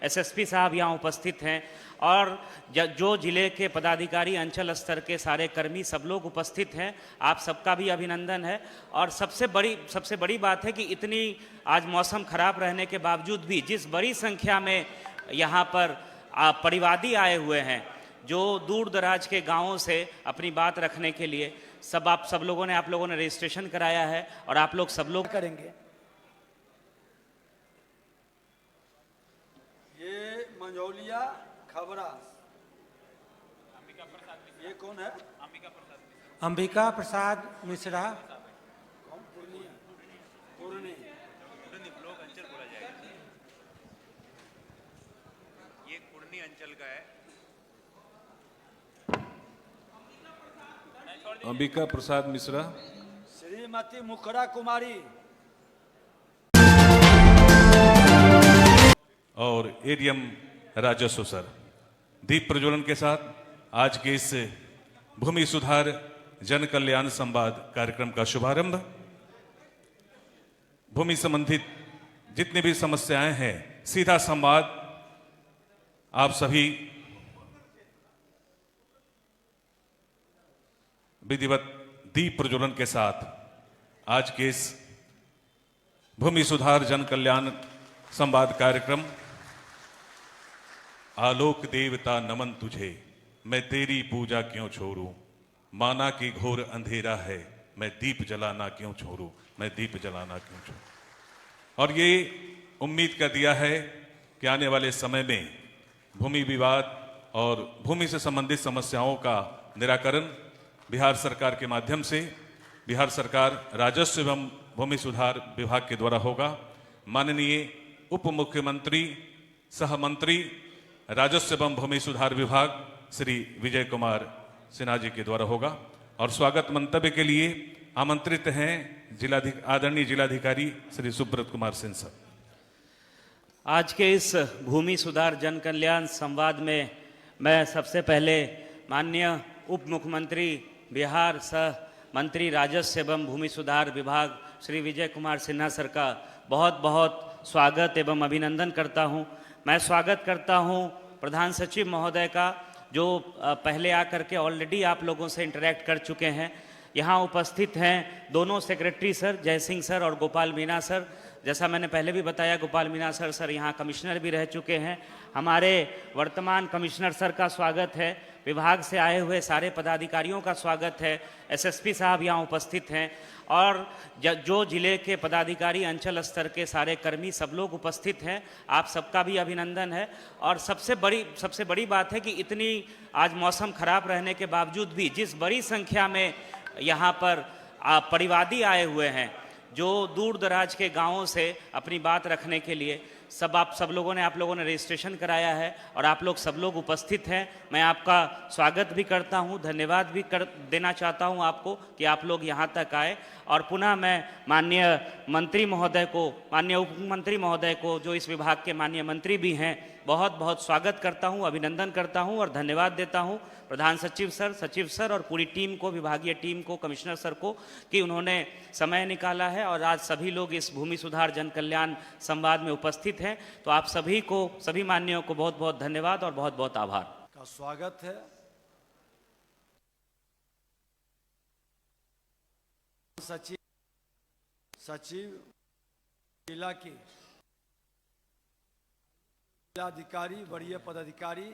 SSP साहब यहाँ उपस्थित हैं और जो जिले के पदाधिकारी, अंचल स्तर के सारे कर्मी, सब लोग उपस्थित हैं। आप सबका भी अभिनंदन है। और सबसे बड़ी बात है कि इतनी आज मौसम खराब रहने के बावजूद भी जिस बड़ी संख्या में यहाँ पर परिवादी आए हुए हैं, जो दूर दराज के गांवों से अपनी बात रखने के लिए, आप लोगों ने रजिस्ट्रेशन कराया है और आप लोग सब लोग करेंगे। ये मंझौलिया खबरा, ये कौन है? अंबिका प्रसाद मिश्रा। पूर्णी ब्लॉक अंचल बोला जाएगा। ये कुर्नी अंचल का है। अंबिका प्रसाद मिश्रा। श्रीमती मुखरा कुमारी और एडीएम राजस्व सर। दीप प्रज्वलन के साथ आज के इस भूमि सुधार जन कल्याण संवाद कार्यक्रम का शुभारंभ। भूमि संबंधित जितनी भी समस्याएं हैं, सीधा संवाद आप सभी विधिवत दीप प्रज्वलन के साथ आज के इस भूमि सुधार जन कल्याण संवाद कार्यक्रम। आलोक देवता नमन तुझे, मैं तेरी पूजा क्यों छोड़ूं, माना कि घोर अंधेरा है, मैं दीप जलाना क्यों छोड़ूं, मैं दीप जलाना क्यों छोड़ूं। और ये उम्मीद कर दिया है कि आने वाले समय में भूमि विवाद और भूमि से संबंधित समस्याओं का निराकरण बिहार सरकार के माध्यम से, बिहार सरकार राजस्व एवं भूमि सुधार विभाग के द्वारा होगा। माननीय उप मुख्यमंत्री सह मंत्री राजस्व एवं भूमि सुधार विभाग श्री विजय कुमार सिन्हा जी के द्वारा होगा। और स्वागत मंतव्य के लिए आमंत्रित हैं आदरणीय जिलाधिकारी श्री सुब्रत कुमार सिंह साहब। आज के इस भूमि सुधार जन कल्याण संवाद में मैं सबसे पहले माननीय उप मुख्यमंत्री बिहार सह मंत्री राजस्व एवं भूमि सुधार विभाग श्री विजय कुमार सिन्हा सर का बहुत बहुत स्वागत एवं अभिनंदन करता हूं। मैं स्वागत करता हूं प्रधान सचिव महोदय का, जो पहले आकर के ऑलरेडी आप लोगों से इंटरेक्ट कर चुके हैं। यहाँ उपस्थित हैं दोनों सेक्रेटरी सर, जय सिंह सर और गोपाल मीणा सर। जैसा मैंने पहले भी बताया, गोपाल मीणा सर यहाँ कमिश्नर भी रह चुके हैं। हमारे वर्तमान कमिश्नर सर का स्वागत है। विभाग से आए हुए सारे पदाधिकारियों का स्वागत है। एसएसपी साहब यहाँ उपस्थित हैं और जो जिले के पदाधिकारी, अंचल स्तर के सारे कर्मी, सब लोग उपस्थित हैं। आप सबका भी अभिनंदन है। और सबसे बड़ी बात है कि इतनी आज मौसम खराब रहने के बावजूद भी जिस बड़ी संख्या में यहाँ पर परिवादी आए हुए हैं, जो दूर दराज के गांवों से अपनी बात रखने के लिए, आप लोगों ने रजिस्ट्रेशन कराया है और आप लोग सब लोग उपस्थित हैं। मैं आपका स्वागत भी करता हूं, धन्यवाद भी देना चाहता हूं आपको कि आप लोग यहां तक आए। और पुनः मैं माननीय मंत्री महोदय को, माननीय उप मंत्री महोदय को, जो इस विभाग के माननीय मंत्री भी हैं, बहुत बहुत स्वागत करता हूं, अभिनंदन करता हूं और धन्यवाद देता हूं प्रधान सचिव सर और पूरी टीम को, विभागीय टीम को, कमिश्नर सर को, कि उन्होंने समय निकाला है और आज सभी लोग इस भूमि सुधार जन कल्याण संवाद में उपस्थित हैं। तो आप सभी को, सभी माननीयों को बहुत बहुत धन्यवाद और बहुत बहुत आभार का स्वागत है। सचिव जिला के जिलाधिकारी, वरीय पदाधिकारी,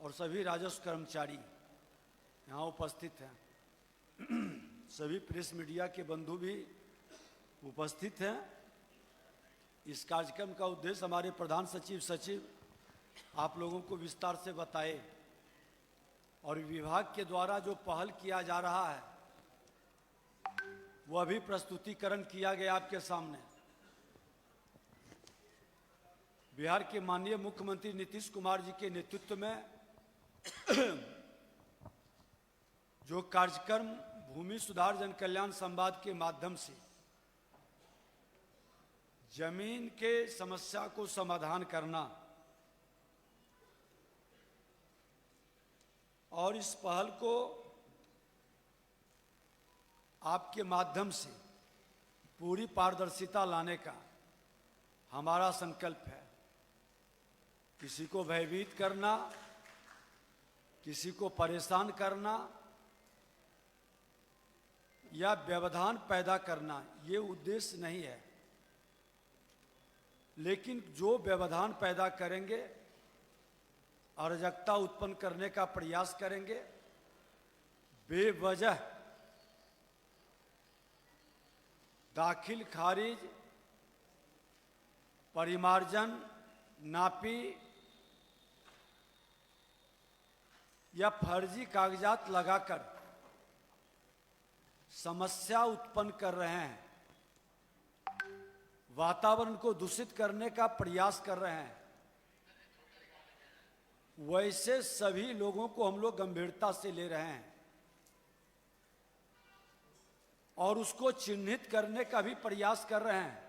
और सभी राजस्व कर्मचारी यहाँ उपस्थित हैं। सभी प्रेस मीडिया के बंधु भी उपस्थित हैं। इस कार्यक्रम का उद्देश्य हमारे प्रधान सचिव आप लोगों को विस्तार से बताए और विभाग के द्वारा जो पहल किया जा रहा है वह भी प्रस्तुतिकरण किया गया आपके सामने। बिहार के माननीय मुख्यमंत्री नीतीश कुमार जी के नेतृत्व में जो कार्यक्रम भूमि सुधार जन कल्याण संवाद के माध्यम से जमीन के समस्या को समाधान करना और इस पहल को आपके माध्यम से पूरी पारदर्शिता लाने का हमारा संकल्प है। किसी को भयभीत करना, किसी को परेशान करना या व्यवधान पैदा करना, ये उद्देश्य नहीं है। लेकिन जो व्यवधान पैदा करेंगे, अराजकता उत्पन्न करने का प्रयास करेंगे, बेवजह दाखिल खारिज, परिमार्जन, नापी या फर्जी कागजात लगाकर समस्या उत्पन्न कर रहे हैं, वातावरण को दूषित करने का प्रयास कर रहे हैं, वैसे सभी लोगों को हम लोग गंभीरता से ले रहे हैं और उसको चिन्हित करने का भी प्रयास कर रहे हैं।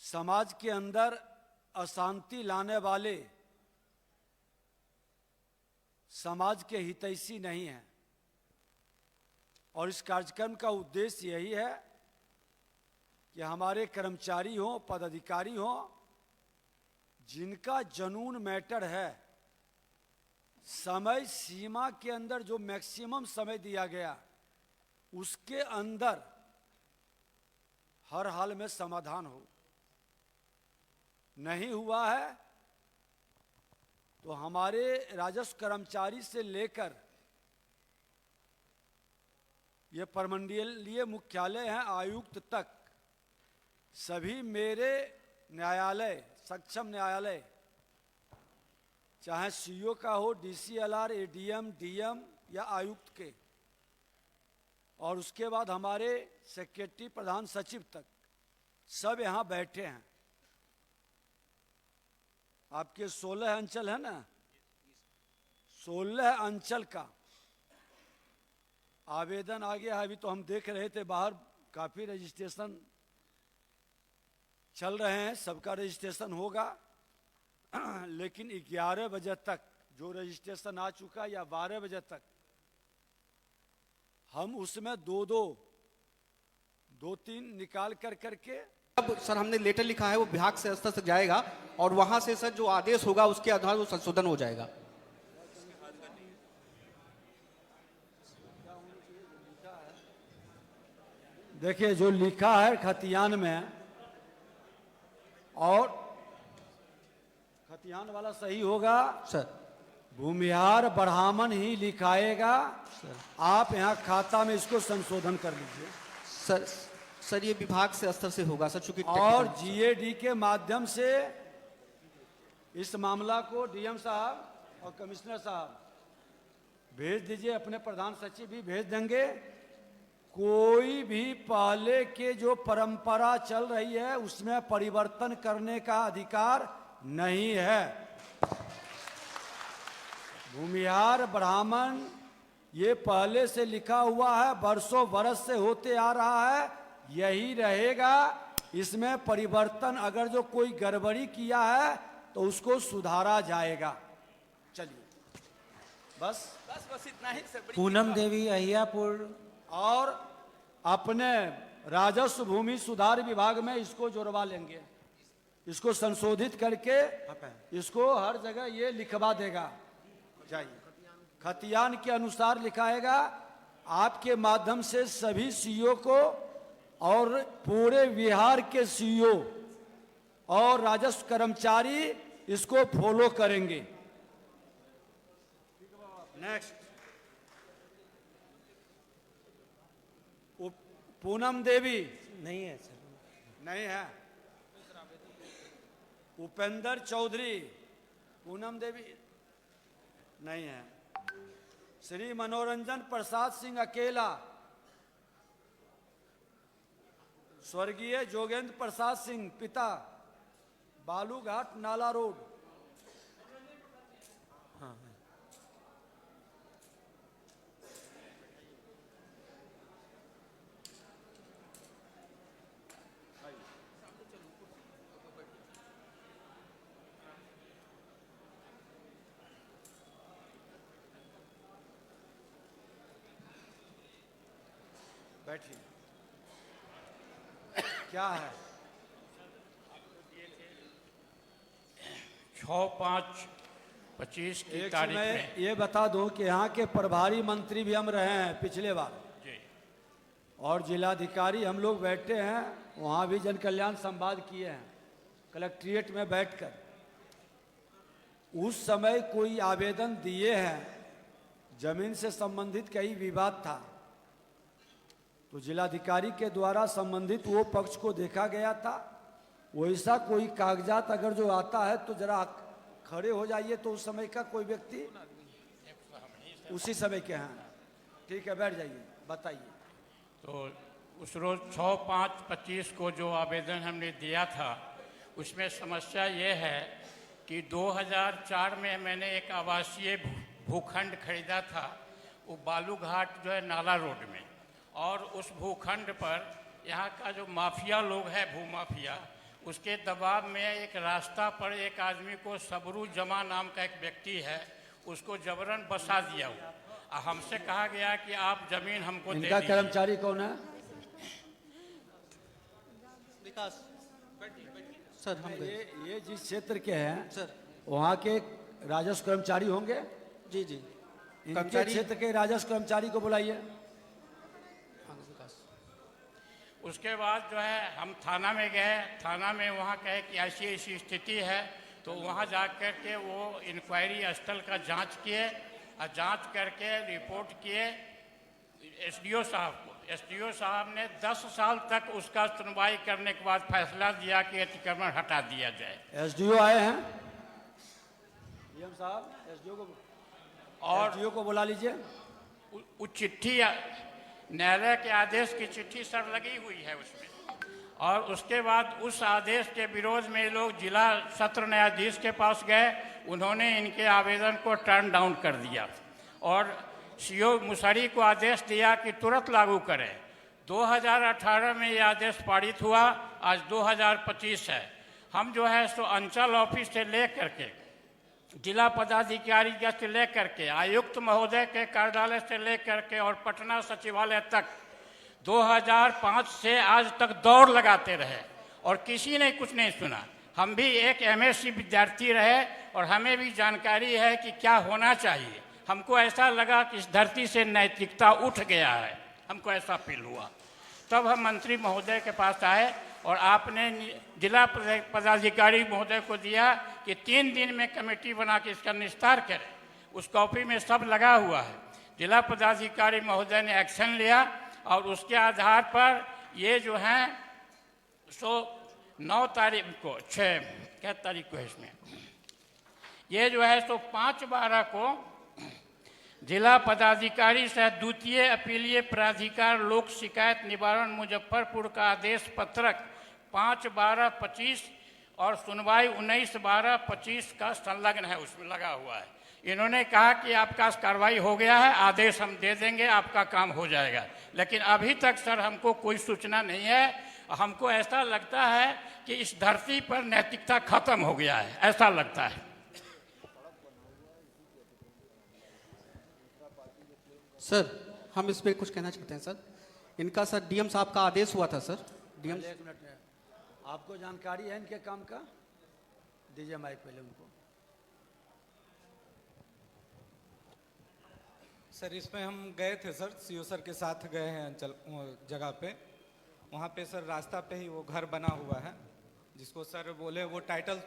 समाज के अंदर अशांति लाने वाले समाज के हितैषी नहीं हैं और इस कार्यक्रम का उद्देश्य यही है कि हमारे कर्मचारी हों, पदाधिकारी हों, जिनका जनून मैटर है, समय सीमा के अंदर जो मैक्सिमम समय दिया गया उसके अंदर हर हाल में समाधान हो। नहीं हुआ है तो हमारे राजस्व कर्मचारी से लेकर ये प्रमंडलीय मुख्यालय हैं, आयुक्त तक, सभी मेरे न्यायालय, सक्षम न्यायालय, चाहे सीओ का हो, डीसीएलआर, एडीएम, डीएम या आयुक्त के, और उसके बाद हमारे सेक्रेटरी, प्रधान सचिव तक, सब यहाँ बैठे हैं। आपके 16 अंचल है ना, 16 अंचल का आवेदन आ गया है। अभी तो हम देख रहे थे बाहर काफी रजिस्ट्रेशन चल रहे हैं, सबका रजिस्ट्रेशन होगा लेकिन 11 बजे तक जो रजिस्ट्रेशन आ चुका या 12 बजे तक हम उसमें दो तीन निकाल करके अब सर हमने लेटर लिखा है, वो विभाग से स्तर तक जाएगा और वहां से सर जो आदेश होगा उसके आधार वो संशोधन हो जाएगा। देखिए जो लिखा है खतियान में, और खतियान वाला सही होगा सर भूमिहार बढ़ामन ही लिखाएगा। आप यहाँ खाता में इसको संशोधन कर लीजिए सर ये विभाग से स्तर से होगा सर, चूंकि और जीएडी के माध्यम से इस मामला को डीएम साहब और कमिश्नर साहब भेज दीजिए, अपने प्रधान सचिव भी भेज देंगे। कोई भी पहले के जो परंपरा चल रही है उसमें परिवर्तन करने का अधिकार नहीं है। भूमिहार ब्राह्मण ये पहले से लिखा हुआ है, वर्षों वर्ष से होते आ रहा है, यही रहेगा। इसमें परिवर्तन अगर जो कोई गड़बड़ी किया है तो उसको सुधारा जाएगा। चलिए बस इतना ही सर। पूनम देवी, अहियापुर। और अपने राजस्व भूमि सुधार विभाग में इसको जोड़वा लेंगे, इसको संशोधित करके इसको हर जगह ये लिखवा देगा। जाइए, खतियान के अनुसार लिखाएगा। आपके माध्यम से सभी सीईओ को और पूरे बिहार के सीईओ और राजस्व कर्मचारी इसको फॉलो करेंगे। नेक्स्ट, पूनम देवी नहीं है सर, नहीं है। उपेंद्र चौधरी, पूनम देवी नहीं है। श्री मनोरंजन प्रसाद सिंह अकेला, स्वर्गीय जोगेंद्र प्रसाद सिंह पिता, बालूघाट नाला रोड। बैठिए। क्या है? 6/5/25 की एक तारीख समय में ये बता दूं कि यहाँ के प्रभारी मंत्री भी हम रहे हैं पिछले बार, जी और जिलाधिकारी हम लोग बैठे हैं, वहाँ भी जन कल्याण संवाद किए हैं कलेक्ट्रेट में बैठकर। उस समय कोई आवेदन दिए हैं, जमीन से संबंधित कई विवाद था, तो जिलाधिकारी के द्वारा संबंधित वो पक्ष को देखा गया था। वैसा कोई कागजात अगर जो आता है तो जरा खड़े हो जाइए, तो उस समय का कोई व्यक्ति उसी समय के हैं। ठीक है, बैठ जाइए, बताइए। तो उस रोज 6/5/25 को जो आवेदन हमने दिया था, उसमें समस्या ये है कि 2004 में मैंने एक आवासीय भूखंड खरीदा था, वो बालूघाट जो है नाला रोड में, और उस भूखंड पर यहाँ का जो माफिया लोग है, भूमाफिया, उसके दबाव में एक रास्ता पर एक आदमी को सबरू जमा नाम का एक व्यक्ति है, उसको जबरन बसा दिया हुआ। हमसे कहा गया कि आप जमीन हमको दे इनका दीजिए। कर्मचारी कौन है? विकास सर, हम गए ये जिस क्षेत्र के हैं सर। वहाँ के राजस्व कर्मचारी होंगे। जी जी, इनके कर्मचारी क्षेत्र के राजस्व कर्मचारी को बुलाइए। हाँ, विकास। उसके बाद जो है हम थाना में गए, थाना में वहाँ कहे कि ऐसी ऐसी स्थिति है, तो वहाँ जा कर के वो इंक्वायरी स्थल का जांच किए, और जांच करके रिपोर्ट किए एसडीओ साहब को। एसडीओ साहब ने 10 साल तक उसका सुनवाई करने के बाद फैसला दिया कि अतिक्रमण हटा दिया जाए। एसडीओ आए हैं, डीएम साहब, एसडीओ को बुला लीजिए। वो चिट्ठी न्यायालय के आदेश की चिट्ठी सर लगी हुई है उसमें, और उसके बाद उस आदेश के विरोध में लोग जिला सत्र न्यायाधीश के पास गए, उन्होंने इनके आवेदन को टर्न डाउन कर दिया, और सीओ मुसरी को आदेश दिया कि तुरंत लागू करें। 2018 में ये आदेश पारित हुआ, आज 2025 है। हम जो है सो अंचल ऑफिस से ले करके, जिला पदाधिकारी से ले करके, आयुक्त महोदय के कार्यालय से ले करके और पटना सचिवालय तक 2005 से आज तक दौड़ लगाते रहे, और किसी ने कुछ नहीं सुना। हम भी एक एमएससी विद्यार्थी रहे, और हमें भी जानकारी है कि क्या होना चाहिए। हमको ऐसा लगा कि इस धरती से नैतिकता उठ गया है, हमको ऐसा फील हुआ। तब हम मंत्री महोदय के पास आए, और आपने जिला पदाधिकारी महोदय को दिया कि 3 दिन में कमेटी बना के इसका निस्तार करें। उस कॉपी में सब लगा हुआ है। जिला पदाधिकारी महोदय ने एक्शन लिया, और उसके आधार पर ये जो है सो 9 तारीख को, 6 क्या तारीख को है इसमें, ये जो है सो 5/12 को जिला पदाधिकारी सह द्वितीय अपीलीय प्राधिकार लोक शिकायत निवारण मुजफ्फरपुर का आदेश पत्रक 5/12/25 और सुनवाई 19/12/25 का संलग्न है, उसमें लगा हुआ है। इन्होंने कहा कि आपका कार्रवाई हो गया है, आदेश हम दे देंगे, आपका काम हो जाएगा। लेकिन अभी तक सर हमको कोई सूचना नहीं है। हमको ऐसा लगता है कि इस धरती पर नैतिकता खत्म हो गया है, ऐसा लगता है। सर, हम इस पे कुछ कहना चाहते हैं सर। इनका सर डीएम साहब का आदेश हुआ था सर। डीएम, एक मिनट, आपको जानकारी है इनके काम का? दीजिए माइक पहले उनको। सर, इसमें हम गए थे सर, सीओ सर के साथ गए हैं अंचल जगह पे। वहाँ पे सर रास्ता पे ही वो घर बना हुआ है, जिसको सर बोले वो टाइटल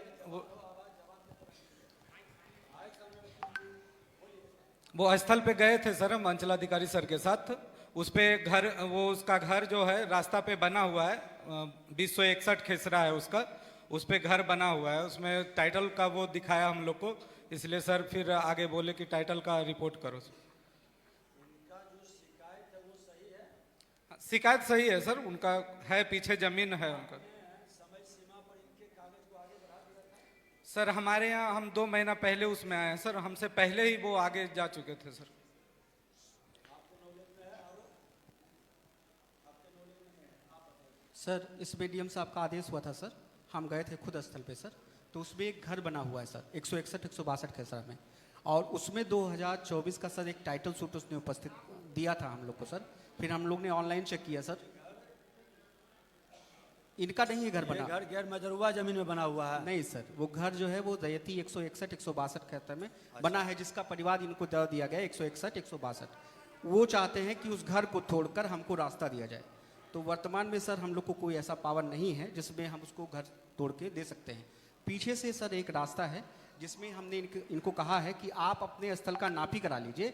वो स्थल पे गए थे सर हम अंचलाधिकारी सर के साथ। उस पे घर, वो उसका घर जो है रास्ता पे बना हुआ है, 2061 खेसरा है उसका, उस पे घर बना हुआ है। उसमें टाइटल का वो दिखाया हम लोग को, इसलिए सर फिर आगे बोले कि टाइटल का रिपोर्ट करो। शिकायत सही है सर, उनका है, पीछे जमीन है उनका। समय सीमा पर इनके कागज को आगे बढ़ा दिया था। सर हमारे यहाँ हम 2 महीना पहले उसमें आए हैं सर, हमसे पहले ही वो आगे जा चुके थे सर। सर इसमें डीएम साहब का आदेश हुआ था सर, हम गए थे खुद स्थल पे सर। तो उसमें एक घर बना हुआ है सर 161-162 खेसरा में, और उसमें 2024 का सर एक टाइटल सूट उसने उपस्थित दिया था हम लोग को सर। फिर हम लोग ने ऑनलाइन चेक किया सर, इनका नहीं है घर ये बना। घर गैर मजरूआ जमीन में बना हुआ है। नहीं सर, वो घर जो है वो दयती 161 162 खाता में बना है, जिसका परिवार इनको दे दिया गया 161 162। वो चाहते हैं कि उस घर को तोड़कर हमको रास्ता दिया जाए। तो वर्तमान में सर हम लोग को कोई ऐसा पावर नहीं है जिसमें हम उसको घर तोड़ के दे सकते हैं। पीछे से सर एक रास्ता है जिसमें हमने इनको कहा है कि आप अपने स्थल का नापी करा लीजिए।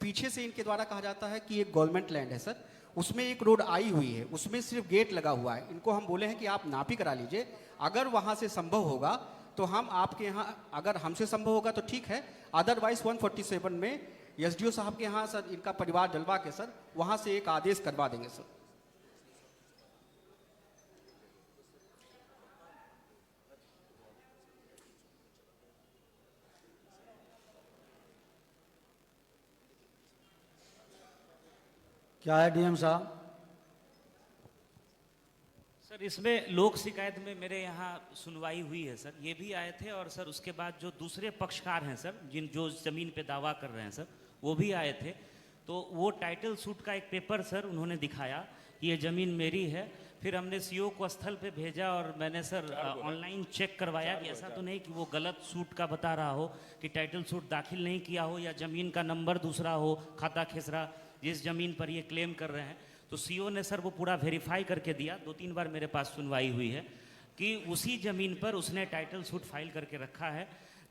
पीछे से इनके द्वारा कहा जाता है कि एक गवर्नमेंट लैंड है सर, उसमें एक रोड आई हुई है, उसमें सिर्फ गेट लगा हुआ है। इनको हम बोले हैं कि आप नापी करा लीजिए, अगर वहाँ से संभव होगा तो हम आपके यहाँ, अगर हमसे संभव होगा तो ठीक है, अदरवाइज 147 में एसडीओ साहब के यहाँ सर इनका परिवार डलवा के सर वहाँ से एक आदेश करवा देंगे सर। क्या है डीएम साहब? सर इसमें लोक शिकायत में मेरे यहाँ सुनवाई हुई है सर, ये भी आए थे, और सर उसके बाद जो दूसरे पक्षकार हैं सर, जो ज़मीन पे दावा कर रहे हैं सर, वो भी आए थे। तो वो टाइटल सूट का एक पेपर सर उन्होंने दिखाया, ये ज़मीन मेरी है। फिर हमने सीओ को स्थल पे भेजा और मैंने सर ऑनलाइन चेक करवाया कि ऐसा तो नहीं कि वो गलत सूट का बता रहा हो, कि टाइटल सूट दाखिल नहीं किया हो या ज़मीन का नंबर दूसरा हो, खाता खेसरा जिस ज़मीन पर ये क्लेम कर रहे हैं। तो सीओ ने सर वो पूरा वेरीफाई करके दिया। 2-3 बार मेरे पास सुनवाई हुई है कि उसी ज़मीन पर उसने टाइटल सूट फाइल करके रखा है।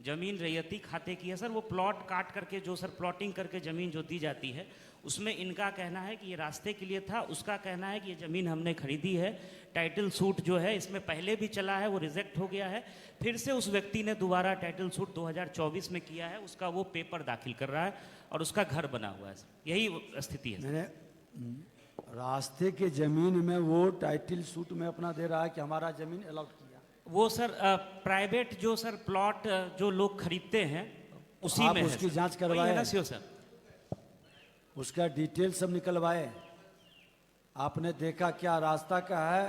ज़मीन रैयती खाते की है सर, वो प्लॉट काट करके जो सर प्लॉटिंग करके ज़मीन जो दी जाती है, उसमें इनका कहना है कि ये रास्ते के लिए था, उसका कहना है कि ये ज़मीन हमने खरीदी है। टाइटल सूट जो है इसमें पहले भी चला है, वो रिजेक्ट हो गया है। फिर से उस व्यक्ति ने दोबारा टाइटल सूट 2024 में किया है, उसका वो पेपर दाखिल कर रहा है और उसका घर बना हुआ है सर। यही स्थिति है। मैंने रास्ते के जमीन में वो टाइटल सूट में अपना दे रहा है कि हमारा जमीन अलॉट किया। वो सर प्राइवेट जो सर प्लॉट जो लोग खरीदते हैं उसी आप में उसकी है जांच वही है करवाए? ना सीओ सर? उसका डिटेल सब निकलवाए? आपने देखा क्या रास्ता का है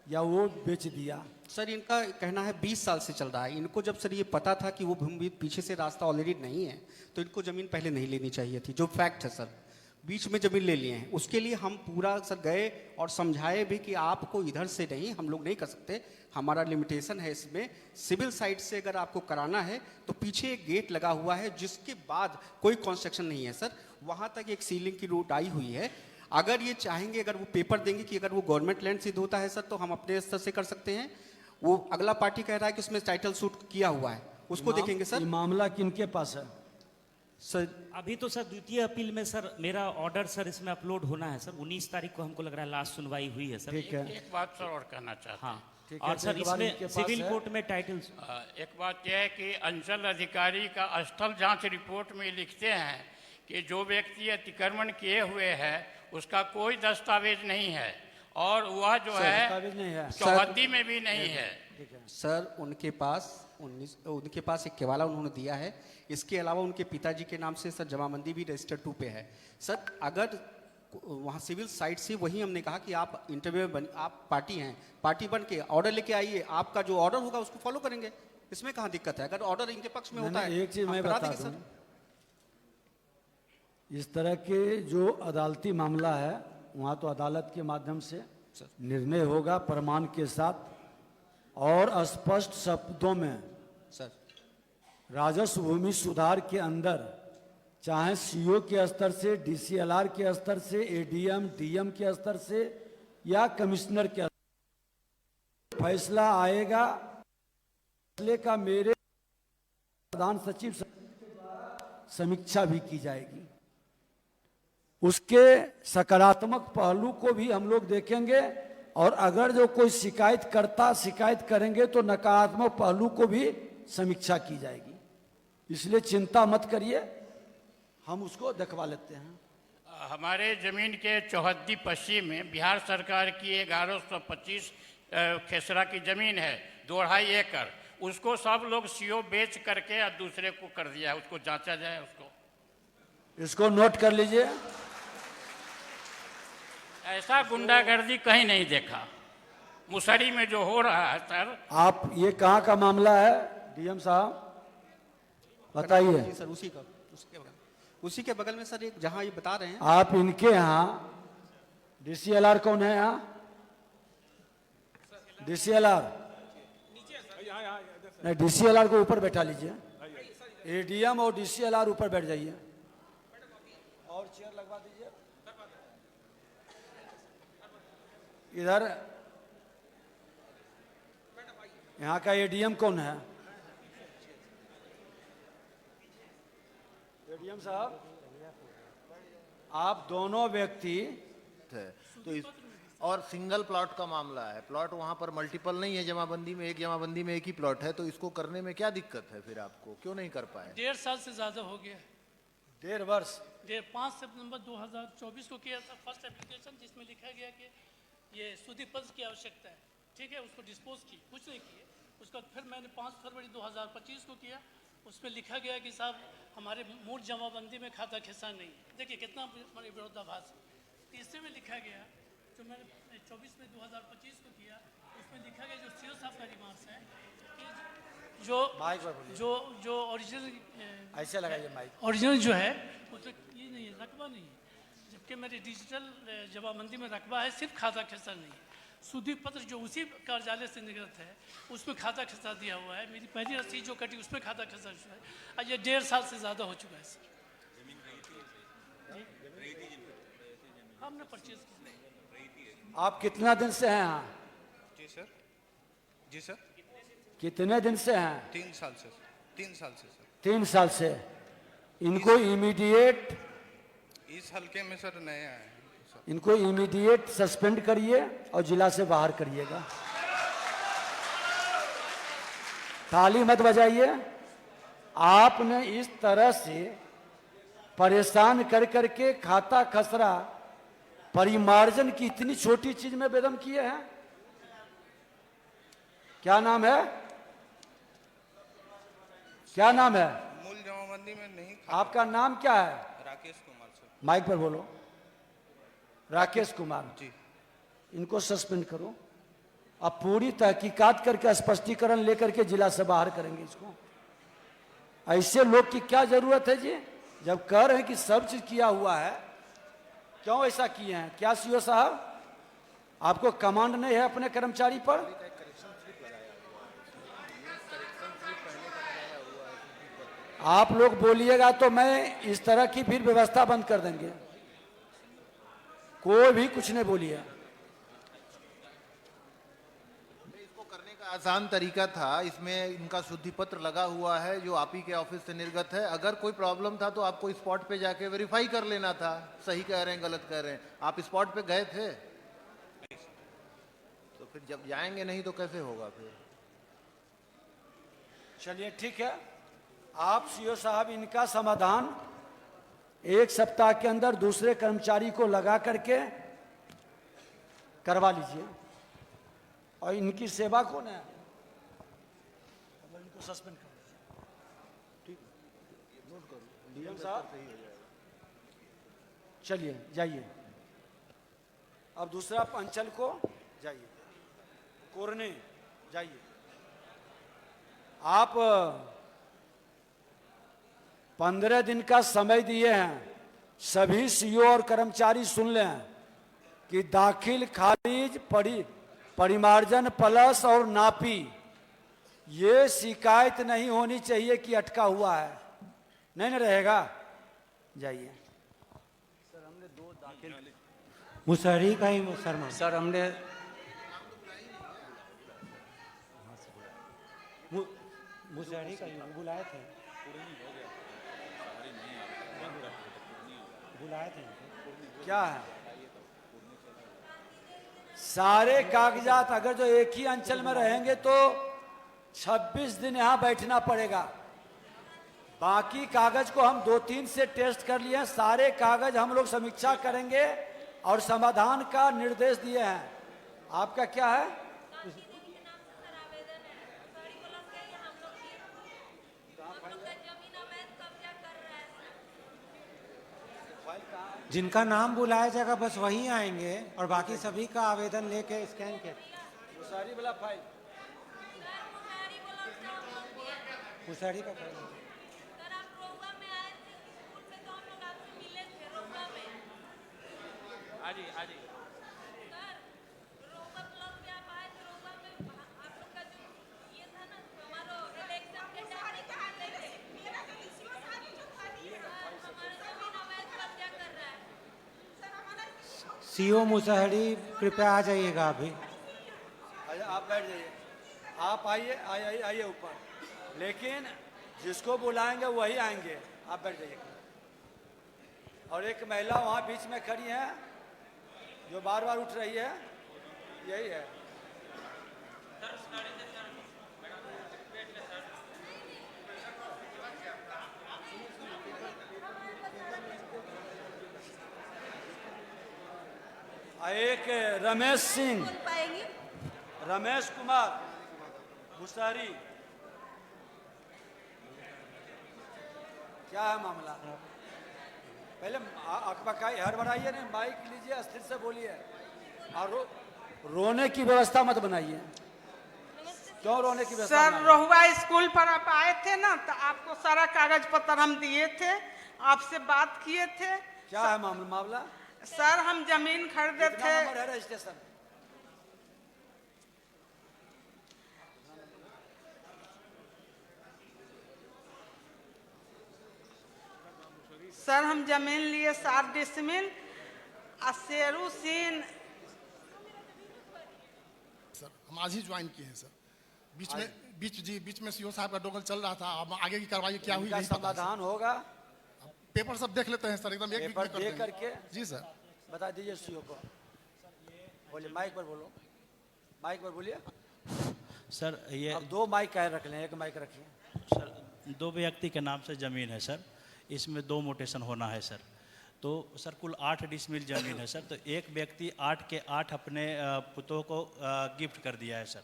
या वो बेच दिया? सर इनका कहना है 20 साल से चल रहा है। इनको जब सर ये पता था कि वो भूमि पीछे से रास्ता ऑलरेडी नहीं है, तो इनको ज़मीन पहले नहीं लेनी चाहिए थी, जो फैक्ट है सर। बीच में ज़मीन ले लिए हैं, उसके लिए हम पूरा सर गए और समझाए भी कि आपको इधर से नहीं, हम लोग नहीं कर सकते, हमारा लिमिटेशन है इसमें। सिविल साइड से अगर आपको कराना है तो पीछे एक गेट लगा हुआ है, जिसके बाद कोई कंस्ट्रक्शन नहीं है सर। वहाँ तक एक सीलिंग की रोड आई हुई है। अगर ये चाहेंगे, अगर वो पेपर देंगे कि अगर वो गवर्नमेंट लैंड सिद्ध होता है सर, तो हम अपने स्तर से कर सकते हैं। वो अगला पार्टी कह रहा है कि उसमें टाइटल सूट किया हुआ है, उसको देखेंगे सर। ये मामला किनके पास है सर अभी तो सर द्वितीय अपील में सर मेरा ऑर्डर सर इसमें अपलोड होना है सर। 19 तारीख को हमको लग रहा है लास्ट सुनवाई हुई है सर। ठीक है। एक बात सर और कहना चाहता हूँ। हाँ, ठीक है, और सर तो एक बार इसमें इनके पास सिविल है। कोर्ट में टाइटल एक बात यह है कि अंचल अधिकारी का स्थल जांच रिपोर्ट में लिखते हैं कि जो व्यक्ति अतिक्रमण किए हुए है उसका कोई दस्तावेज नहीं है, और वह जो दस्तावेज नहीं है है। चौहद्दी में भी नहीं है। सर उनके पास एक केवाला उन्होंने दिया है। इसके अलावा उनके पिताजी के नाम से सर जमाबंदी भी रजिस्टर 2 पे है सर। अगर वहाँ सिविल साइड से वही हमने कहा कि आप इंटरव्यू में आप पार्टी हैं, पार्टी बन के ऑर्डर लेके आइए, आपका जो ऑर्डर होगा उसको फॉलो करेंगे, इसमें कहाँ दिक्कत है? अगर ऑर्डर इनके पक्ष में होता है एक चीज हम मैं करा बता देंगे दूं, सर। इस तरह के जो अदालती मामला है वहाँ तो अदालत के माध्यम से निर्णय होगा प्रमाण के साथ और स्पष्ट शब्दों में। सर राजस्व भूमि सुधार के अंदर चाहे सीओ के स्तर से, डीसीएलआर के स्तर से, एडीएम डीएम के स्तर से या कमिश्नर के स्तर से फैसला आएगा। फैसले का मेरे प्रधान सचिव समीक्षा भी की जाएगी। उसके सकारात्मक पहलू को भी हम लोग देखेंगे, और अगर जो कोई शिकायत करेंगे तो नकारात्मक पहलू को भी समीक्षा की जाएगी। इसलिए चिंता मत करिए, हम उसको दिखवा लेते हैं। हमारे जमीन के चौहद्दी पश्चिम में बिहार सरकार की 1125 खेसरा की जमीन है, 2.5 एकड़। उसको सब लोग सीओ बेच करके और दूसरे को कर दिया है, उसको जांचा जाए उसको। इसको नोट कर लीजिए। ऐसा गुंडागर्दी कहीं नहीं देखा। मुसहरी में जो हो रहा है सर। आप ये कहाँ का मामला है डीएम साहब बताइए? जी सर उसी के बगल में सर एक जहाँ ये बता रहे हैं। आप इनके यहाँ DCLR कौन है यहाँ? DCLR नहीं, DCLR को ऊपर बैठा लीजिए। ADM और DCLR ऊपर बैठ जाइए और चेयर लगवा दीजिए इधर। यहाँ का ADM कौन है? ADM साहब, आप दोनों व्यक्ति है तो इस और सिंगल प्लॉट का मामला है। प्लॉट वहाँ पर मल्टीपल नहीं है, जमाबंदी में एक ही प्लॉट है, तो इसको करने में क्या दिक्कत है? फिर आपको क्यों नहीं कर पाए? 1.5 साल से ज्यादा हो गया। 1.5 वर्ष? 5 सितंबर 2024 को किया था फर्स्ट एप्लीकेशन, जिसमें लिखा गया कि ये शुद्धिपत्र की आवश्यकता है, ठीक है, उसको डिस्पोज की, कुछ नहीं किए। उसका फिर मैंने 5 फरवरी 2025 को किया, उसमें लिखा गया कि साहब हमारे मूल जमाबंदी में खाता खिस्सा नहीं है। देखिए कितना बड़ी विरोधाभास है। तीसरे में लिखा गया, जो मैंने 24 में 2025 को किया, उसमें लिखा गया जो सीओ साहब का रिमार्क्स है कि जो ओरिजिनल ऐसे लगाइए माइक, ओरिजिनल जो है वो तो ये नहीं है, रकबा नहीं है, जबकि मेरे डिजिटल जमाबंदी में रकबा है, सिर्फ खाता खिस्सा नहीं है। शुद्धि पत्र जो उसी कार्यालय से निर्गत है उसमें खाता खिस्सा दिया हुआ है। मेरी पहली रसीद जो कटी उसमें खाता खिस्सा है। आज ये 1.5 साल से ज़्यादा हो चुका है सर। हमने परचेज की। आप कितना दिन से हैं यहाँ? जी सर, जी सर, कितने दिन से हैं? 3 साल से, 3 साल से सर। 3 साल से। इनको इमीडिएट, इस हल्के में सर नए आए हैं सर। इनको इमीडिएट सस्पेंड करिए और जिला से बाहर करिएगा। ताली मत बजाइए। आपने इस तरह से परेशान कर करके खाता खसरा परिमार्जन की इतनी छोटी चीज में बेदम किए हैं। क्या नाम है? क्या नाम है? मूल जमाबंदी में नहीं। आपका नाम क्या है? राकेश कुमार सर। माइक पर बोलो। राकेश कुमार जी। इनको सस्पेंड करो। अब पूरी तहकीकात करके स्पष्टीकरण लेकर के जिला से बाहर करेंगे इसको। ऐसे लोग की क्या जरूरत है जी? जब कह रहे हैं कि सब चीज किया हुआ है, क्यों ऐसा किए हैं? क्या सीओ साहब आपको कमांड नहीं है अपने कर्मचारी पर? आप लोग बोलिएगा तो मैं इस तरह की फिर व्यवस्था बंद कर देंगे। कोई भी कुछ नहीं बोलिए। इसको करने का आसान तरीका था, इसमें इनका शुद्धि पत्र लगा हुआ है जो आप ही के ऑफिस से निर्गत है। अगर कोई प्रॉब्लम था तो आपको स्पॉट पे जाके वेरीफाई कर लेना था, सही कह रहे हैं गलत कह रहे हैं। आप स्पॉट पे गए थे तो फिर जब जाएंगे नहीं तो कैसे होगा फिर? चलिए ठीक है, आप सीओ साहब इनका समाधान 1 सप्ताह के अंदर दूसरे कर्मचारी को लगा करके करवा लीजिए। और इनकी सेवा कौन है? इनको सस्पेंड कर दीजिए। ठीक, नोट करो डीएम साहब। चलिए जाइए। अब दूसरा अंचल को जाइए, कोरने जाइए। आप 15 दिन का समय दिए हैं। सभी सीओ और कर्मचारी सुन लें कि दाखिल, खारिज, परिमार्जन प्लस और नापी, ये शिकायत नहीं होनी चाहिए कि अटका हुआ है। नहीं ना रहेगा? जाइए। सर हमने 2 दाखिल मुसहरी का ही सर हमने मुसहरी का ही बुलाए थे, बुलाए थे। क्या है? सारे कागजात अगर जो एक ही अंचल में रहेंगे तो 26 दिन यहाँ बैठना पड़ेगा। बाकी कागज को हम 2-3 से टेस्ट कर लिए हैं। सारे कागज हम लोग समीक्षा करेंगे और समाधान का निर्देश दिए हैं। आपका क्या है? जिनका नाम बुलाया जाएगा बस वही आएंगे और बाकी सभी का आवेदन लेके स्कैन के मुसहरी वाला फाइल, मुसहरी का फाइल। सीओ मुसहरी कृपया आ जाइएगा अभी। अच्छा, आप बैठ जाइए, आप आइए आइए आइए ऊपर, लेकिन जिसको बुलाएंगे वही आएंगे, आप बैठ जाइए। और एक महिला वहाँ बीच में खड़ी है जो बार बार उठ रही है, यही है। एक रमेश सिंह, रमेश कुमार मुसहरी, क्या है मामला? पहले अकबकाई हड़बड़ाइए नहीं, माइक लीजिए, स्थिर से बोलिए और रोने की व्यवस्था मत बनाइए। क्यों रोने की व्यवस्था? सर रोहुआ स्कूल पर आप आए थे ना, तो आपको सारा कागज पत्र हम दिए थे, आपसे बात किए थे। क्या है मामला? सर हम जमीन खरीदे थे। नंबर है रजिस्ट्रेशन? सर हम जमीन लिए 7 डिसमिल शेरू सीन। सर हम आज ही ज्वाइन किए हैं सर, बीच में सीओ साहब का डोगल चल रहा था। अब आगे की कार्रवाई क्या हुई नहीं पता। समाधान होगा, पेपर सब देख लेते हैं सर, एकदम एक पेपर देख करके जी सर बता दीजिए सीओ को। बोलिए, माइक पर बोलो, माइक पर बोलिए। सर ये अब 2 माइक काहे रख लें, एक माइक रखिए। सर 2 व्यक्ति के नाम से ज़मीन है सर, इसमें 2 मोटेशन होना है सर। तो सर कुल 8 डिसमिल ज़मीन है सर, तो एक व्यक्ति 8 के 8 अपने पुतों को गिफ्ट कर दिया है सर,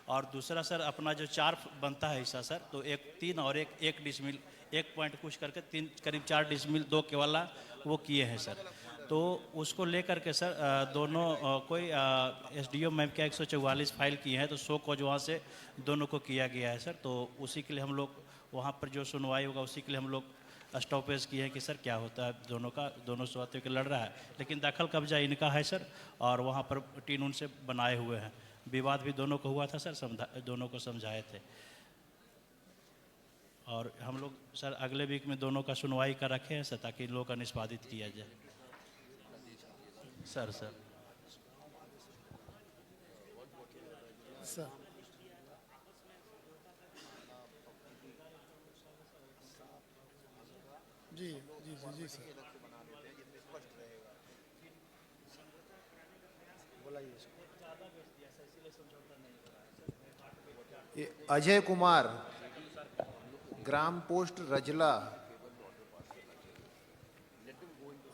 और दूसरा सर अपना जो 4 बनता है हिस्सा सर, तो एक 3 और एक डिसमिल 1 पॉइंट कुछ करके 3 करीब 4 डिसमिल 2 के वाला वो किए हैं सर। तो उसको लेकर के सर दोनों कोई एसडीओ मैम क्या 144 फाइल की है, तो 100 को जो वहाँ से दोनों को किया गया है सर। तो उसी के लिए हम लोग वहाँ पर जो सुनवाई होगा उसी के लिए हम लोग स्टॉपेज किए हैं कि सर क्या होता है दोनों का, दोनों स्वातियों के लड़ रहा है, लेकिन दखल कब्जा इनका है सर, और वहाँ पर टीन उनसे बनाए हुए हैं। विवाद भी दोनों को हुआ था सर, दोनों को समझाए थे। और हम लोग सर अगले वीक में दोनों का सुनवाई कर रखे हैं सर, ताकि लोग का निष्पादित किया जाए सर। सर जी जी जी जी सर। ये अजय कुमार, ग्राम पोस्ट रजला।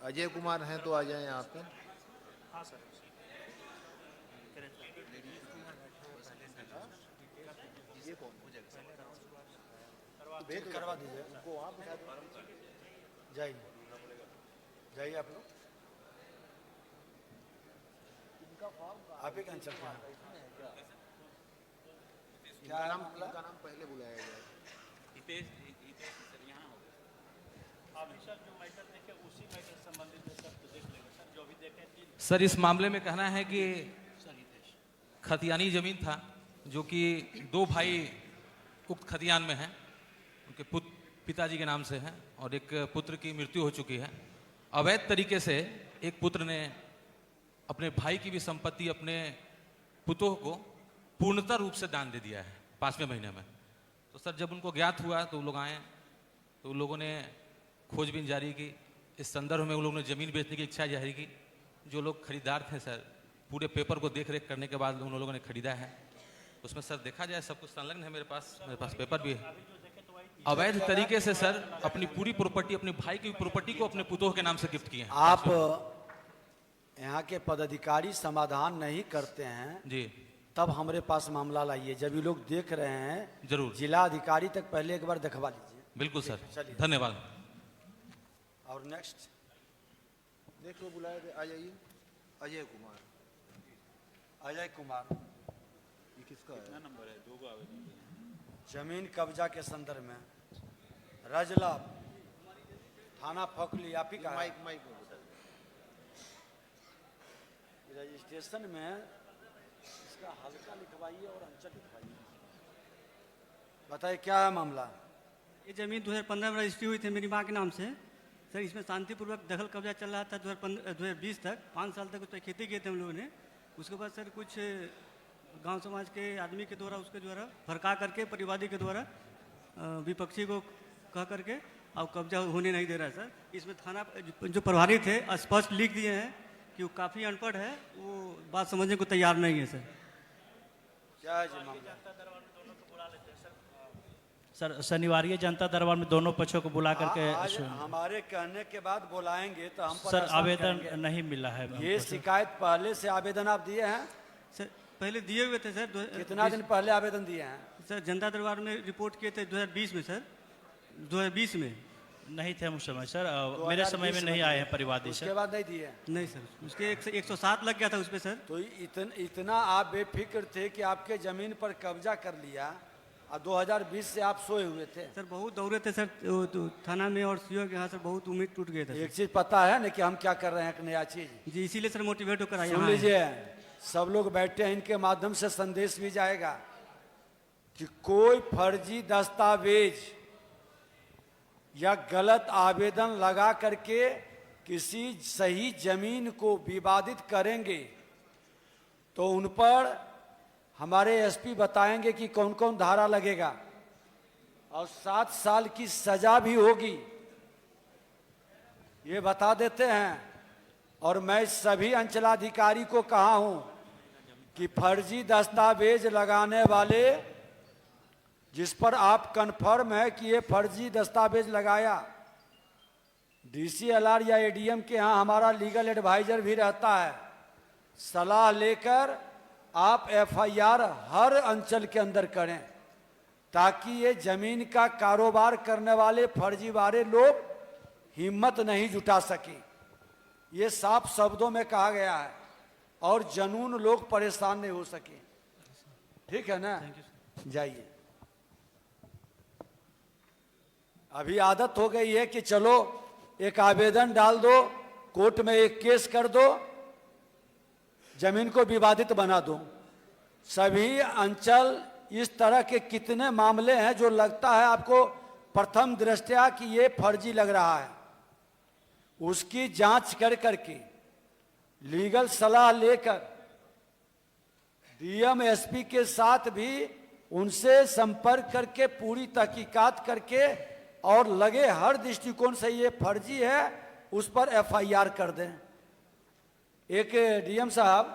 अजय कुमार हैं तो आ जाएं यहाँ पे। हाँ सर। भेद करवा दीजिए उनको, वहाँ पे जाइए जाइए आप लोग, आप ही कैंसिल करना। क्या नाम? इनका नाम पहले बुलाया जाए। सर इस मामले में कहना है कि खतियानी जमीन था, जो कि 2 भाई उक्त खतियान में हैं, उनके पिताजी के नाम से है, और एक पुत्र की मृत्यु हो चुकी है। अवैध तरीके से एक पुत्र ने अपने भाई की भी संपत्ति अपने पुतोह को पूर्णतः रूप से दान दे दिया है 5वें महीने में। तो सर जब उनको ज्ञात हुआ तो वो लोग आए, तो उन लोगों ने खोजबीन जारी की। इस संदर्भ में उन लोगों ने ज़मीन बेचने की इच्छा जाहिर की। जो लोग खरीदार थे सर, पूरे पेपर को देख रेख करने के बाद उन लोगों ने खरीदा है। उसमें सर देखा जाए सब कुछ संलग्न है, मेरे पास पेपर भी है। अवैध तरीके से सर अपनी पूरी प्रॉपर्टी, अपने भाई की प्रॉपर्टी को अपने पुतोह के नाम से गिफ्ट किए हैं। आप यहाँ के पदाधिकारी समाधान नहीं करते हैं जी, तब हमारे पास मामला लाइए। जब ये लोग देख रहे हैं जरूर जिला अधिकारी तक पहले एक बार दिखवा लीजिए। बिल्कुल सर, चलिए धन्यवाद। और नेक्स्ट देख लो, बुलाए थे, आ जाइए। अजय कुमार। अजय कुमार ये किसका है? नंबर है 2 का आवेदन। जमीन कब्जा के संदर्भ में रजला थाना फकली, आप ही का है? माइक में बता। रजिस्ट्रेशन में इसका हल्का लिखवाइए और अंचल लिखवाइए। बताइए क्या है मामला? ये ज़मीन 2015 में रजिस्ट्री हुई थी मेरी माँ के नाम से सर। इसमें शांतिपूर्वक दखल कब्जा चल रहा था 2020 तक, 5 साल तक उस पर खेती किए थे हम लोगों ने। उसके बाद सर कुछ गांव समाज के आदमी के द्वारा उसके द्वारा भड़का करके परिवादी के द्वारा विपक्षी को कह करके अब कब्जा होने नहीं दे रहा है सर। इसमें थाना जो प्रभारी थे स्पष्ट लिख दिए हैं कि वो काफ़ी अनपढ़ है, वो बात समझने को तैयार नहीं है सर। क्या है जी मामला? सर शनिवार जनता दरबार में दोनों पक्षों को बुला करके आज हमारे कहने के बाद बुलाएंगे तो हम पर सर एहसान आवेदन करेंगे। नहीं मिला है हमको, ये सर। शिकायत पहले से आवेदन आप दिए हैं? सर पहले दिए हुए थे सर। कितना दिन पहले आवेदन दिए हैं? सर जनता दरबार में रिपोर्ट किए थे 2020 में सर। 2020 में नहीं थे हम उस समय सर, मेरे समय में नहीं आए हैं परिवादी उसके सर। बाद नहीं दिए? नहीं सर, उसके 107 लग गया था उस पर सर। तो इतना आप बेफिक्र थे कि आपके जमीन पर कब्जा कर लिया और 2020 से आप सोए हुए थे? सर बहुत दौड़े थे सर तो थाना में और सीओ के यहाँ सर बहुत उम्मीद टूट गए थे। एक चीज पता है ना कि हम क्या कर रहे हैं, एक नया चीज जी, इसीलिए सर मोटिवेट होकर आए। सुन लीजिए, सब लोग बैठे हैं, इनके माध्यम से संदेश भी जाएगा कि कोई फर्जी दस्तावेज या गलत आवेदन लगा करके किसी सही जमीन को विवादित करेंगे तो उन पर हमारे एसपी बताएंगे कि कौन कौन धारा लगेगा और 7 साल की सजा भी होगी, ये बता देते हैं। और मैं सभी अंचलाधिकारी को कहा हूं कि फर्जी दस्तावेज लगाने वाले जिस पर आप कन्फर्म है कि ये फर्जी दस्तावेज लगाया, डीसीएलआर या एडीएम के यहाँ हमारा लीगल एडवाइजर भी रहता है, सलाह लेकर आप एफआईआर हर अंचल के अंदर करें ताकि ये जमीन का कारोबार करने वाले फर्जीवाड़े लोग हिम्मत नहीं जुटा सके। ये साफ शब्दों में कहा गया है और जनून लोग परेशान नहीं हो सके। ठीक है ना? जाइए। अभी आदत हो गई है कि चलो एक आवेदन डाल दो, कोर्ट में एक केस कर दो, जमीन को विवादित बना दो। सभी अंचल इस तरह के कितने मामले हैं जो लगता है आपको प्रथम दृष्टया कि ये फर्जी लग रहा है, उसकी जांच कर करके लीगल सलाह लेकर डीएम एसपी के साथ भी उनसे संपर्क करके पूरी तहकीकात करके और लगे हर दृष्टिकोण से ये फर्जी है उस पर एफआईआर कर दें। एक डीएम साहब,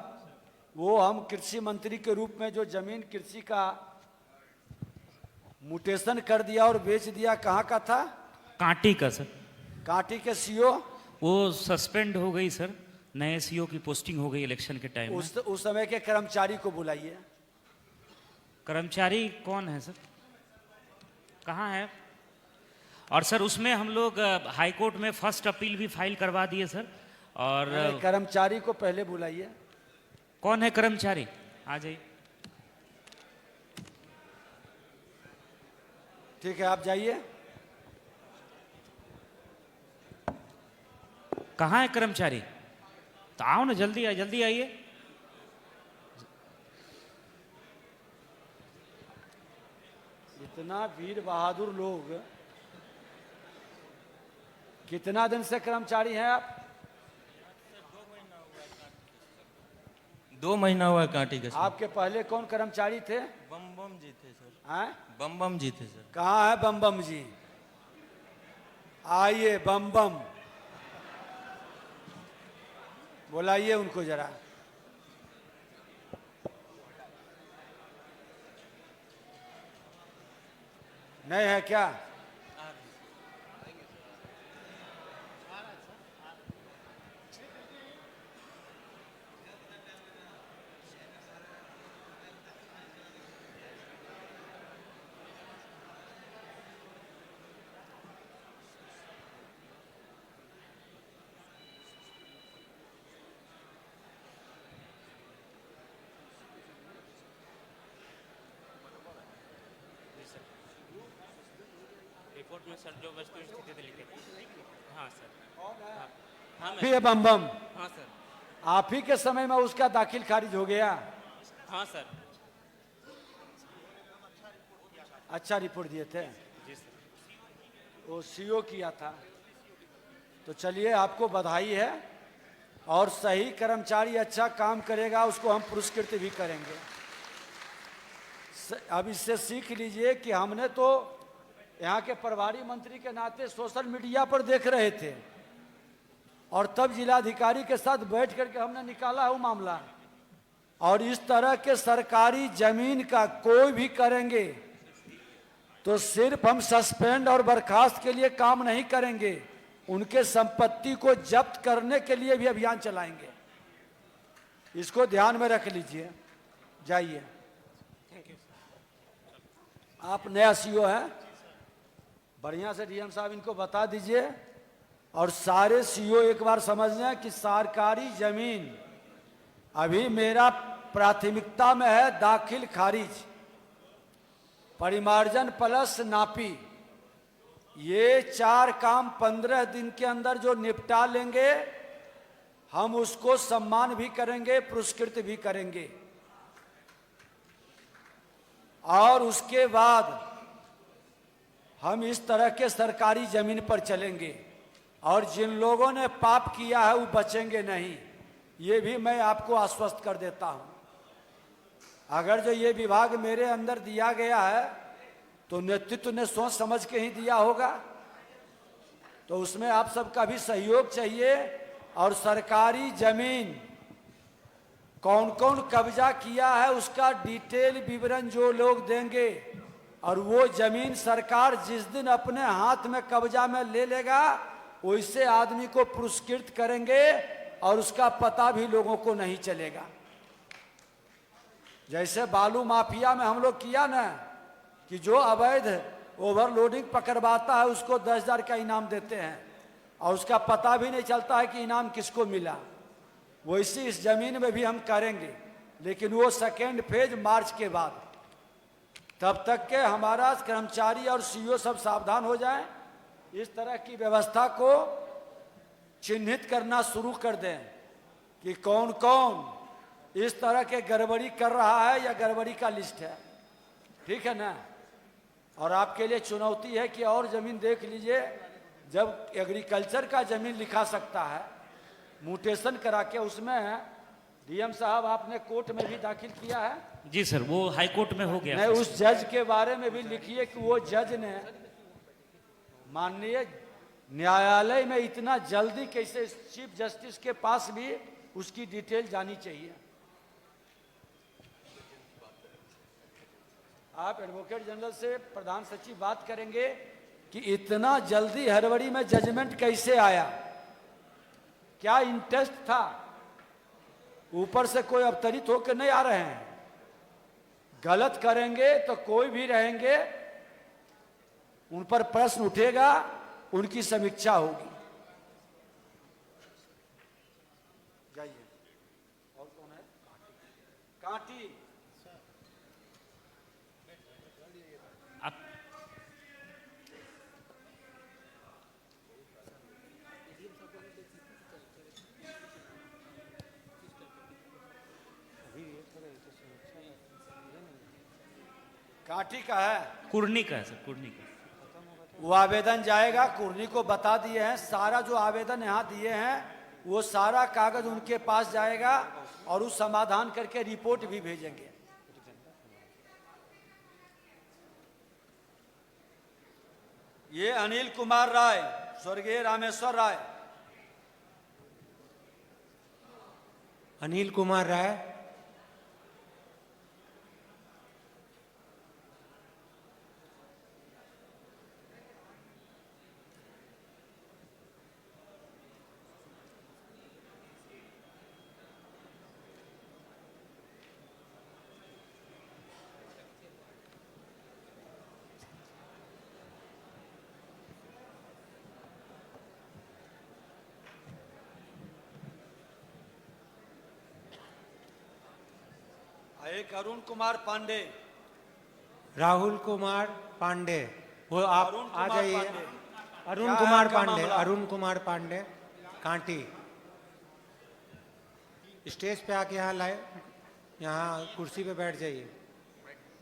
वो हम कृषि मंत्री के रूप में जो जमीन कृषि का म्यूटेशन कर दिया और बेच दिया, कहाँ का था? कांटी का सर। कांटी के सीओ वो सस्पेंड हो गई सर, नए सीओ की पोस्टिंग हो गई इलेक्शन के टाइम में। उस समय के कर्मचारी को बुलाइए। कर्मचारी कौन है सर? कहाँ है? और सर उसमें हम लोग हाई कोर्ट में फर्स्ट अपील भी फाइल करवा दिए सर। और कर्मचारी को पहले बुलाइए। कौन है कर्मचारी? आ जाइए। ठीक है, आप जाइए। कहाँ है कर्मचारी? तो आओ ना, जल्दी आइए, जल्दी आइए। इतना वीर बहादुर लोग, कितना दिन से कर्मचारी हैं आप? 2 महीना हुआ कांटी के। आपके पहले कौन कर्मचारी थे? बम जी थे सर। हैं? बम जी थे सर। कहाँ है बम जी? आइए बम बुलाइए उनको जरा। नहीं है क्या? रिपोर्ट में सर जो वस्तु स्थिति लिखे थे। हाँ सर। फिर बम हाँ सर। आप ही के समय में उसका दाखिल खारिज हो गया। हाँ सर। अच्छा रिपोर्ट दिए थे, जी सर। वो सीओ किया था। तो चलिए आपको बधाई है, और सही कर्मचारी अच्छा काम करेगा उसको हम पुरस्कृत भी करेंगे। अब इससे सीख लीजिए कि हमने तो यहाँ के प्रभारी मंत्री के नाते सोशल मीडिया पर देख रहे थे, और तब जिलाधिकारी के साथ बैठ करके हमने निकाला है वो मामला। और इस तरह के सरकारी जमीन का कोई भी करेंगे तो सिर्फ हम सस्पेंड और बर्खास्त के लिए काम नहीं करेंगे, उनके संपत्ति को जब्त करने के लिए भी अभियान चलाएंगे। इसको ध्यान में रख लीजिए। जाइए, आप नया सीओ हैं, बढ़िया से डीएम साहब इनको बता दीजिए। और सारे सीओ एक बार समझ लें कि सरकारी जमीन अभी मेरा प्राथमिकता में है दाखिल खारिज, परिमार्जन प्लस नापी। ये 4 काम 15 दिन के अंदर जो निपटा लेंगे हम उसको सम्मान भी करेंगे, पुरस्कृत भी करेंगे। और उसके बाद हम इस तरह के सरकारी जमीन पर चलेंगे, और जिन लोगों ने पाप किया है वो बचेंगे नहीं, ये भी मैं आपको आश्वस्त कर देता हूं। अगर जो ये विभाग मेरे अंदर दिया गया है तो नेतृत्व ने सोच समझ के ही दिया होगा, तो उसमें आप सबका भी सहयोग चाहिए। और सरकारी जमीन कौन कौन कब्जा किया है उसका डिटेल विवरण जो लोग देंगे, और वो जमीन सरकार जिस दिन अपने हाथ में कब्जा में ले लेगा वैसे आदमी को पुरस्कृत करेंगे, और उसका पता भी लोगों को नहीं चलेगा। जैसे बालू माफिया में हम लोग किया ना कि जो अवैध ओवरलोडिंग पकड़वाता है उसको 10,000 का इनाम देते हैं, और उसका पता भी नहीं चलता है कि इनाम किसको मिला। वैसे इस जमीन में भी हम करेंगे, लेकिन वो सेकेंड फेज मार्च के बाद। तब तक के हमारा कर्मचारी और सीईओ सब सावधान हो जाएं, इस तरह की व्यवस्था को चिन्हित करना शुरू कर दें कि कौन कौन इस तरह के गड़बड़ी कर रहा है या गड़बड़ी का लिस्ट है। ठीक है ना। और आपके लिए चुनौती है कि और जमीन देख लीजिए, जब एग्रीकल्चर का जमीन लिखा सकता है म्यूटेशन करा के, उसमें डीएम साहब आपने कोर्ट में भी दाखिल किया है। जी सर, वो हाई कोर्ट में हो गया। नहीं, उस जज के बारे में भी लिखिए कि वो जज ने माननीय न्यायालय में इतना जल्दी कैसे, चीफ जस्टिस के पास भी उसकी डिटेल जानी चाहिए। आप एडवोकेट जनरल से प्रधान सचिव बात करेंगे कि इतना जल्दी हड़बड़ी में जजमेंट कैसे आया, क्या इंटरेस्ट था, ऊपर से कोई अवतरित होकर नहीं आ रहे हैं। गलत करेंगे तो कोई भी रहेंगे, उन पर प्रश्न उठेगा, उनकी समीक्षा होगी। जाइए, और कौन है? कांटी। कांटी का है, कुर्नी का है सर, कुर्नी का। वो आवेदन जाएगा, कुर्नी को बता दिए हैं, सारा जो आवेदन यहाँ दिए हैं वो सारा कागज उनके पास जाएगा, और उस समाधान करके रिपोर्ट भी भेजेंगे। ये अनिल कुमार राय, स्वर्गीय रामेश्वर राय। अनिल कुमार राय। एक अरुण कुमार पांडे। राहुल कुमार पांडे, वो आप अरुण आ कुमार जाइए। पांडे। अरुण क्या है कुमार आपका पांडे, मामला? अरुण कुमार पांडे, कांटी। स्टेज पे आके यहाँ लाए, यहाँ कुर्सी पे बैठ जाइए।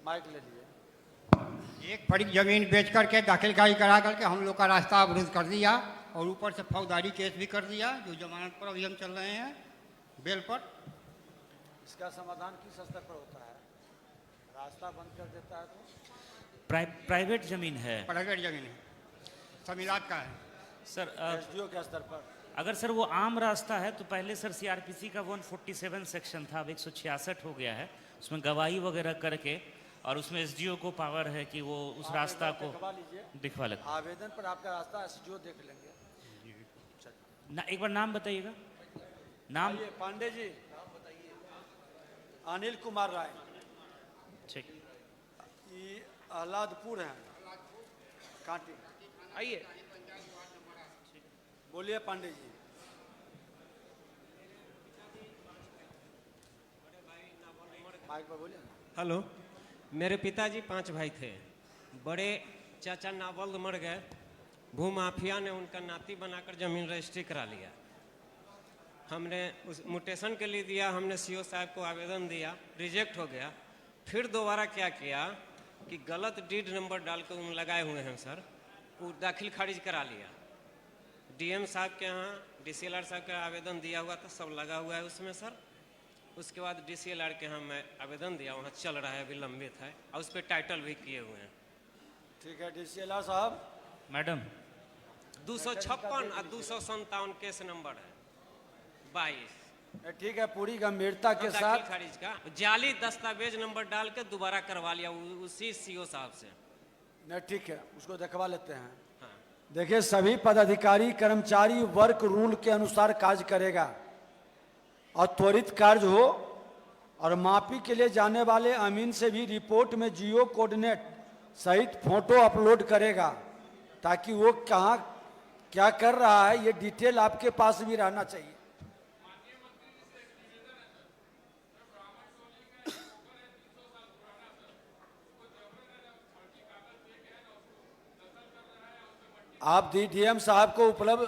माइक ले लीजिए। एक फरीक जमीन बेच करके दाखिलकारी करा करके हम लोग का रास्ता अवरुद्ध कर दिया और ऊपर से फौजदारी केस भी कर दिया, जो जमानत पर अभी हम चल रहे हैं बेल पर। इसका समाधान किस स्तर पर होता है? रास्ता बंद कर देता है तो प्राइवेट जमीन है। प्राइवेट जमीन है, समिलात का है सर। एसडीओ के स्तर पर अगर सर वो आम रास्ता है तो पहले सर सीआरपीसी का 147 सेक्शन था, अब 166 हो गया है। उसमें गवाही वगैरह करके और उसमें एसडीओ को पावर है कि वो उस रास्ता को दिखवा लेते। आवेदन पर आपका रास्ता एसडीओ देख लेंगे ना। एक बार नाम बताइएगा। नाम पांडे जी, अनिल कुमार राय। ठीक। ये आह्लादपुर है, कांटी। आइए, बोलिए पांडे जी। माइक पर बोलिए। हेलो, मेरे पिताजी 5 भाई थे। बड़े चाचा नावल्द मर गए, भूमाफिया ने उनका नाती बनाकर जमीन रजिस्ट्री करा लिया। हमने उस म्यूटेशन के लिए दिया, हमने सीओ साहब को आवेदन दिया, रिजेक्ट हो गया। फिर दोबारा क्या किया कि गलत डीड नंबर डाल कर उन लगाए हुए हैं सर, वो दाखिल खारिज करा लिया। डीएम साहब के यहाँ डीसीएलआर साहब का आवेदन दिया हुआ था, सब लगा हुआ है उसमें सर। उसके बाद डीसीएलआर के यहाँ मैं आवेदन दिया, वहाँ चल रहा है, अभी लंबित है और उस पर टाइटल भी किए हुए हैं। ठीक है डीसीएलआर साहब। मैडम 256 और 257 केस नंबर है 22। ठीक है, पूरी गंभीरता के साथ खारिज का जाली दस्तावेज नंबर डाल के दोबारा करवा लिया उसी सीओ साहब से। नहीं ठीक है, उसको दिखवा लेते हैं। देखिए, सभी पदाधिकारी कर्मचारी वर्क रूल के अनुसार कार्य करेगा और त्वरित कार्य हो और मापी के लिए जाने वाले अमीन से भी रिपोर्ट में जियो कोऑर्डिनेट सहित फोटो अपलोड करेगा ताकि वो कहाँ क्या कर रहा है ये डिटेल आपके पास भी रहना चाहिए। आप डीएम साहब को उपलब्ध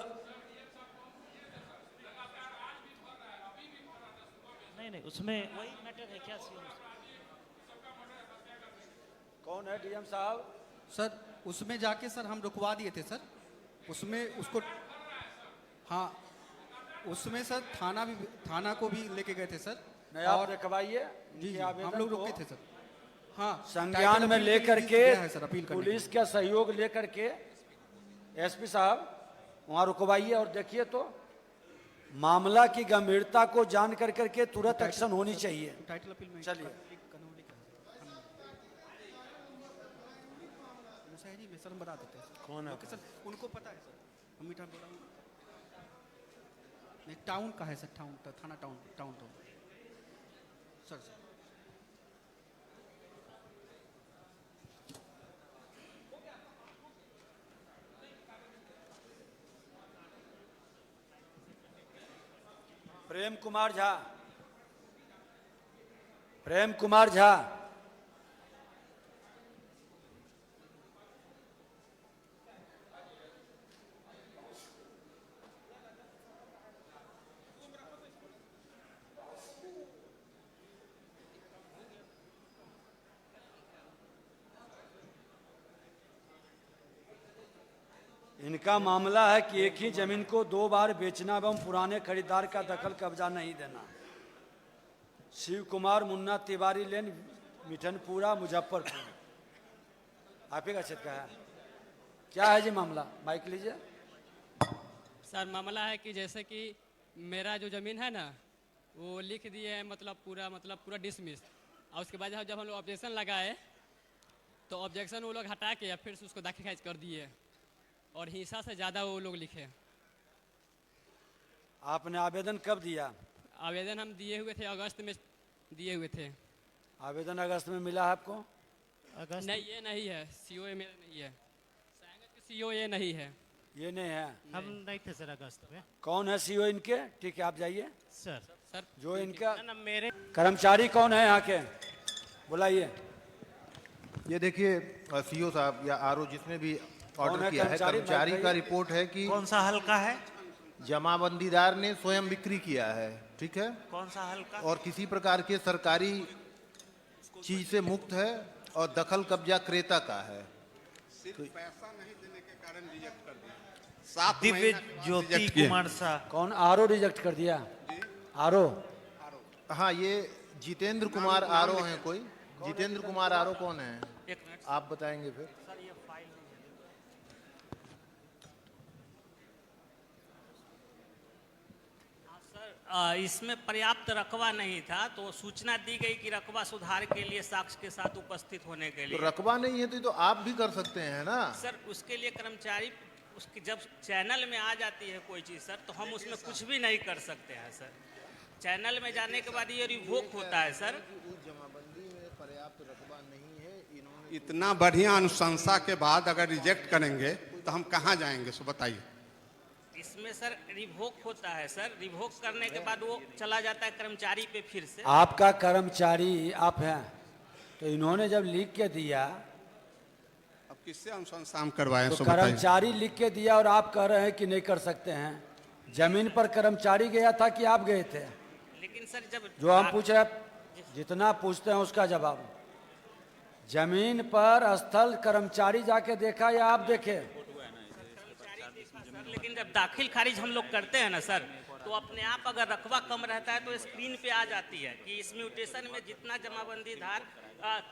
नहीं, उसमें वही मैटर है क्या? कौन है डीएम साहब? सर उसमें जाके सर हम रुकवा दिए थे सर, उसमें उसको। हाँ, उसमें सर थाना को भी लेके गए थे सर। नहीं, आप रखवाइए जी, हम लोग रुके थे सर। हाँ, संज्ञान में लेकर के सर अपील करने पुलिस का सहयोग लेकर के एसपी साहब वहां रुकवाइए और देखिए तो मामला की गंभीरता को जान कर करके तुरंत एक्शन होनी चाहिए। टाइटल अपील में चलिए सर हम बता देते हैं। कौन है सर? उनको पता है सर, हम मीठा बोला नहीं, टाउन का है सर, टाउन थाना टाउन सर। प्रेम कुमार झा। प्रेम कुमार झा। इनका मामला है कि एक ही जमीन को 2 बार बेचना एवं पुराने खरीदार का दखल कब्जा नहीं देना। शिव कुमार मुन्ना तिवारी लेन, मिठनपुरा, मुजफ्फरपुर। आप ही का क्षेत्र का है। क्या है जी मामला? माइक लीजिए। सर मामला है कि जैसे कि मेरा जो ज़मीन है ना वो लिख दिए है, मतलब पूरा डिसमिस, और उसके बाद जब हम लोग ऑब्जेक्शन लगाए तो ऑब्जेक्शन वो लोग हटा के या फिर से उसको दाखिल खारिज कर दिए और हिस्सा से ज़्यादा वो लोग लिखे। आपने आवेदन कब दिया? आवेदन हम दिए हुए थे, अगस्त में दिए हुए थे। आवेदन अगस्त में मिला है आपको? अगस्त नहीं, ये नहीं है, सीओ ए मेरा नहीं है, सीओ ए नहीं है। ये नहीं है? हम नहीं थे सर अगस्त में। कौन है सीओ इनके? ठीक है, आप जाइए। सर जो इनका मेरे कर्मचारी कौन है यहाँ के, बुलाइए। ये देखिए सीओ साहब या आरओ जिसने भी ऑर्डर किया है, कर्मचारी का रिपोर्ट है कि कौन सा हल्का है? जमाबंदीदार ने स्वयं बिक्री किया है ठीक है, कौन सा हल्का? और किसी प्रकार के सरकारी चीज से मुक्त है और दखल कब्जा क्रेता का है। सिर्फ पैसा नहीं देने के कारण रिजेक्ट कर दिया। दिव्य ज्योति कुमार शाह। कौन आरओ रिजेक्ट कर दिया? आरओ? हाँ, ये जितेंद्र कुमार आरओ हैं कोई। जितेंद्र कुमार आरओ कौन है? आप बताएंगे फिर। इसमें पर्याप्त रकबा नहीं था तो सूचना दी गई कि रकबा सुधार के लिए साक्ष्य के साथ उपस्थित होने के लिए। तो रकबा नहीं है तो आप भी कर सकते हैं ना सर। उसके लिए कर्मचारी उसकी जब चैनल में आ जाती है कोई चीज़ सर तो हम उसमें कुछ भी नहीं कर सकते हैं सर। चैनल में जाने के बाद ये रिवोक होता है सर। जमाबंदी में पर्याप्त रकबा नहीं है, इन्होंने इतना बढ़िया अनुशंसा के बाद अगर रिजेक्ट करेंगे तो हम कहाँ जाएंगे, सो बताइए। इसमें सर रिवोक होता है सर। रिवोक करने के बाद वो चला जाता है कर्मचारी पे फिर से। आपका कर्मचारी आप हैं तो इन्होंने जब लिख के दिया अब किससे अनुशंसा करवाएं, तो सो बताइए। कर्मचारी लिख के दिया और आप कह रहे हैं कि नहीं कर सकते हैं। जमीन पर कर्मचारी गया था कि आप गए थे? लेकिन सर जब जो हम पूछ रहे हैं, जितना पूछते हैं उसका जवाब। जमीन पर स्थल कर्मचारी जाके देखा या आप देखे? लेकिन जब दाखिल खारिज हम लोग करते हैं ना सर तो अपने आप अगर रकबा कम रहता है तो स्क्रीन पे आ जाती है कि इस म्यूटेशन में जितना जमाबंदी धार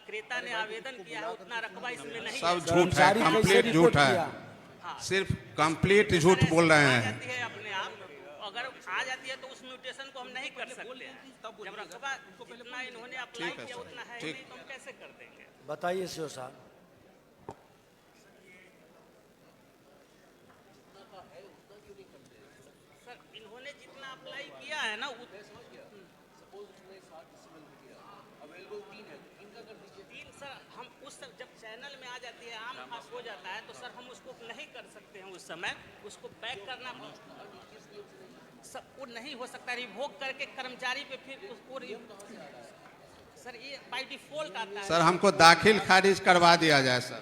क्रेता ने आवेदन किया है उतना रकबा इसमें नहीं। सब झूठ है, कंप्लीट झूठ है। सिर्फ कंप्लीट झूठ बोल रहे हैं। अपने आप अगर आ जाती है तो उस म्यूटेशन को हम नहीं कर सकते हैं। जब रकबा जितना इन्होंने अप्लाई किया उतना है नहीं तो हम कैसे कर देंगे? बताइए सीओ साहब। किया है ना तीन सर। हम उस जब चैनल में आ जाती है आम पास हो जाता है तो सर हम उसको नहीं कर सकते हैं उस समय। उसको बैक करना सब वो नहीं हो सकता। रिवोक करके कर्मचारी पे फिर उसको सर ये बाय डिफॉल्ट आता है। सर हमको दाखिल खारिज करवा दिया जाए सर।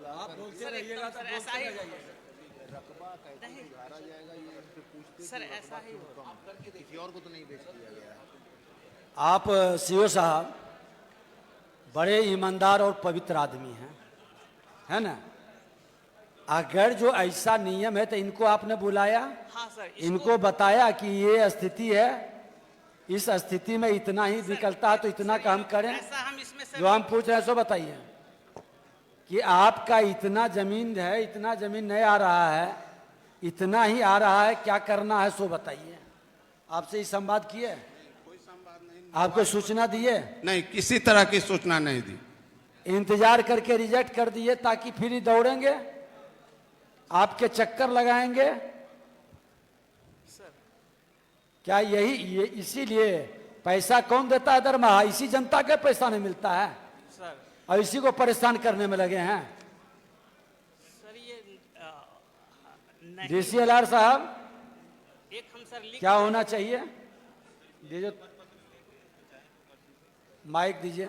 आप बोलते रहिएगा सर, ऐसा ही सर ऐसा ही किसी और को तो नहीं बेच दिया गया। आप सीओ साहब बड़े ईमानदार और पवित्र आदमी हैं, है ना? अगर जो ऐसा नियम है तो इनको आपने बुलाया? हाँ सर। इनको बताया कि ये स्थिति है, इस स्थिति में इतना ही विकलता है तो इतना काम करें? जो हम पूछ रहे हैं सो बताइए कि आपका इतना जमीन है, इतना जमीन नहीं आ रहा है, इतना ही आ रहा है, क्या करना है सो बताइए। आपसे ही संवाद किए? आपको सूचना दिए? नहीं, किसी तरह की सूचना नहीं दी। इंतजार करके रिजेक्ट कर दिए ताकि फिर ही दौड़ेंगे, आपके चक्कर लगाएंगे। क्या यही इसीलिए पैसा कौन देता है दरमाहा? इसी जनता के पैसा नहीं मिलता है सर। और इसी को परेशान करने में लगे हैं। सर ये डीसीएलआर साहब एक हम सर क्या होना चाहिए? दीजिए माइक दीजिए।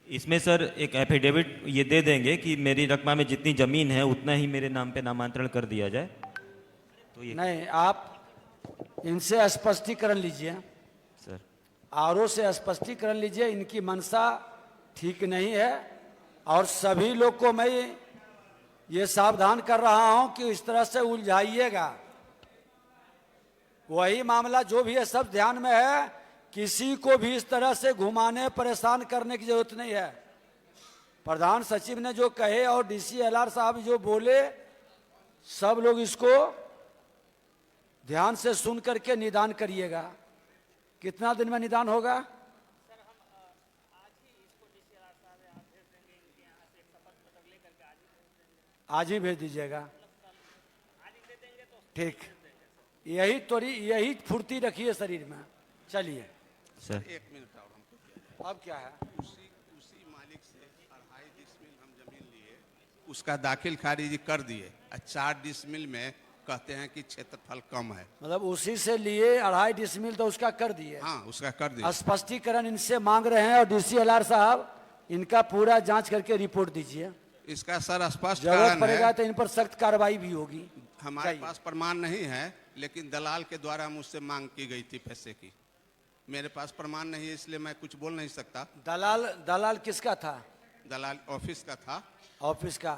इसमें सर एक एफिडेविट ये दे देंगे कि मेरी रकबा में जितनी जमीन है उतना ही मेरे नाम पे नामांतरण कर दिया जाए। तो ये नहीं, आप इनसे स्पष्टीकरण लीजिए सर। आरओ से स्पष्टीकरण लीजिए। इनकी मंशा ठीक नहीं है और सभी लोग को मैं ये सावधान कर रहा हूं कि इस तरह से उलझाइएगा। वही मामला जो भी है सब ध्यान में है, किसी को भी इस तरह से घुमाने परेशान करने की जरूरत नहीं है। प्रधान सचिव ने जो कहे और डीसीएलआर साहब जो बोले, सब लोग इसको ध्यान से सुन करके निदान करिएगा। कितना दिन में निदान होगा? आज ही भेज दीजिएगा। ठीक, यही फुर्ती रखिए शरीर में। चलिए सर। 1 मिनट और हमको। अब क्या है? उसी मालिक से 2.5 डिसमिल हम जमीन लिए, उसका दाखिल खारिज कर दिए। 4 डिसमिल में कहते हैं कि क्षेत्रफल कम है। मतलब उसी से लिए 2.5 डिसमिल तो उसका कर दिए? हाँ, उसका कर दिए। स्पष्टीकरण इनसे मांग रहे हैं और डीसीएलआर साहब इनका पूरा जांच करके रिपोर्ट दीजिए। इसका सर स्पष्ट जरूरत कारण पड़ेगा है। तो इन पर सख्त कार्रवाई भी होगी। हमारे जाइए। पास प्रमाण नहीं है, लेकिन दलाल के द्वारा मुझसे मांग की गई थी पैसे की। मेरे पास प्रमाण नहीं है, इसलिए मैं कुछ बोल नहीं सकता। दलाल किसका था? दलाल ऑफिस का था। ऑफिस का।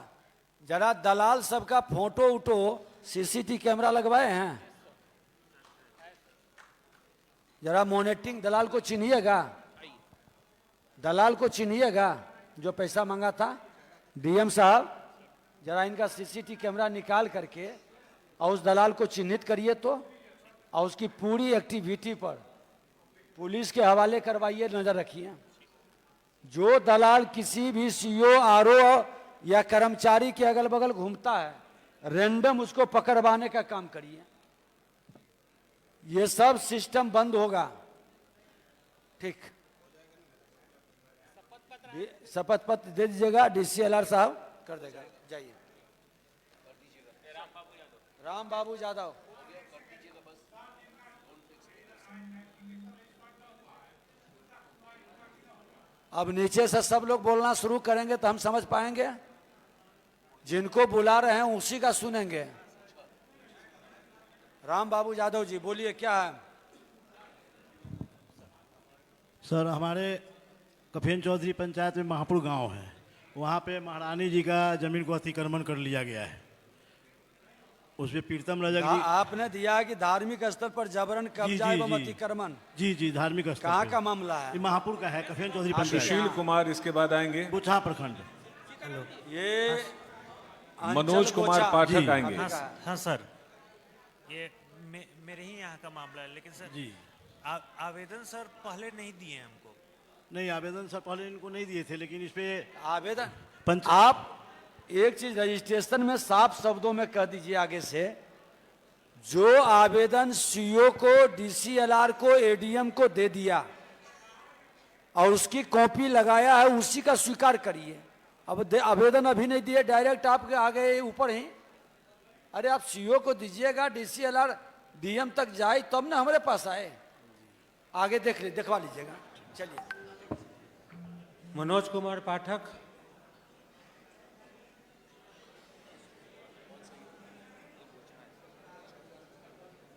जरा दलाल सबका फोटो उठो, सीसीटीवी कैमरा लगवाए हैं? जरा मॉनिटरिंग दलाल को चिन्हिएगा, दलाल को चिन्हिएगा जो पैसा मांगा था। डीएम साहब जरा इनका सीसीटीवी कैमरा निकाल करके और उस दलाल को चिन्हित करिए तो, और उसकी पूरी एक्टिविटी पर पुलिस के हवाले करवाइए, नजर रखिए। जो दलाल किसी भी सीओ आरओ या कर्मचारी के अगल बगल घूमता है, रैंडम उसको पकड़वाने का काम करिए। ये सब सिस्टम बंद होगा। ठीक, शपथ पत्र दे दीजिएगा, डीसीएलआर साहब कर देगा। जाइए। राम बाबू यादव। अब नीचे से सब लोग बोलना शुरू करेंगे तो हम समझ पाएंगे। जिनको बुला रहे हैं उसी का सुनेंगे। राम बाबू यादव जी बोलिए, क्या है? सर, हमारे कफेन चौधरी पंचायत में महापुर गांव है, वहाँ पे महारानी जी का जमीन को अतिक्रमण कर लिया गया है। उसमें प्रीतम रजक जी आपने दिया कि धार्मिक स्थल पर जबरन कब्जा एवं अतिक्रमण। जी धार्मिक स्थल कहाँ पे। का मामला है? ये महापुर का है, कफेन चौधरी पंचायत। सुशील कुमार इसके बाद आएंगे। बुछा प्रखंड। ये मनोज कुमार पाठक आएंगे। हाँ सर, ये मेरे ही यहाँ का मामला है, लेकिन सर जी आवेदन सर पहले नहीं दिए हमको। नहीं, आवेदन सर पहले इनको नहीं दिए थे, लेकिन इस पे आवेदन आप एक चीज रजिस्ट्रेशन में साफ शब्दों में कह दीजिए आगे से, जो आवेदन सीओ को, डीसीएलआर को, एडीएम को दे दिया और उसकी कॉपी लगाया है, उसी का स्वीकार करिए। अब आवेदन अभी नहीं दिए, डायरेक्ट आपके आ गए ऊपर ही। अरे आप सीओ को दीजिएगा, डीसीएलआर डीएम तक जाए तब ना हमारे पास आए। आगे देखवा लीजिएगा। चलिए। मनोज कुमार पाठक।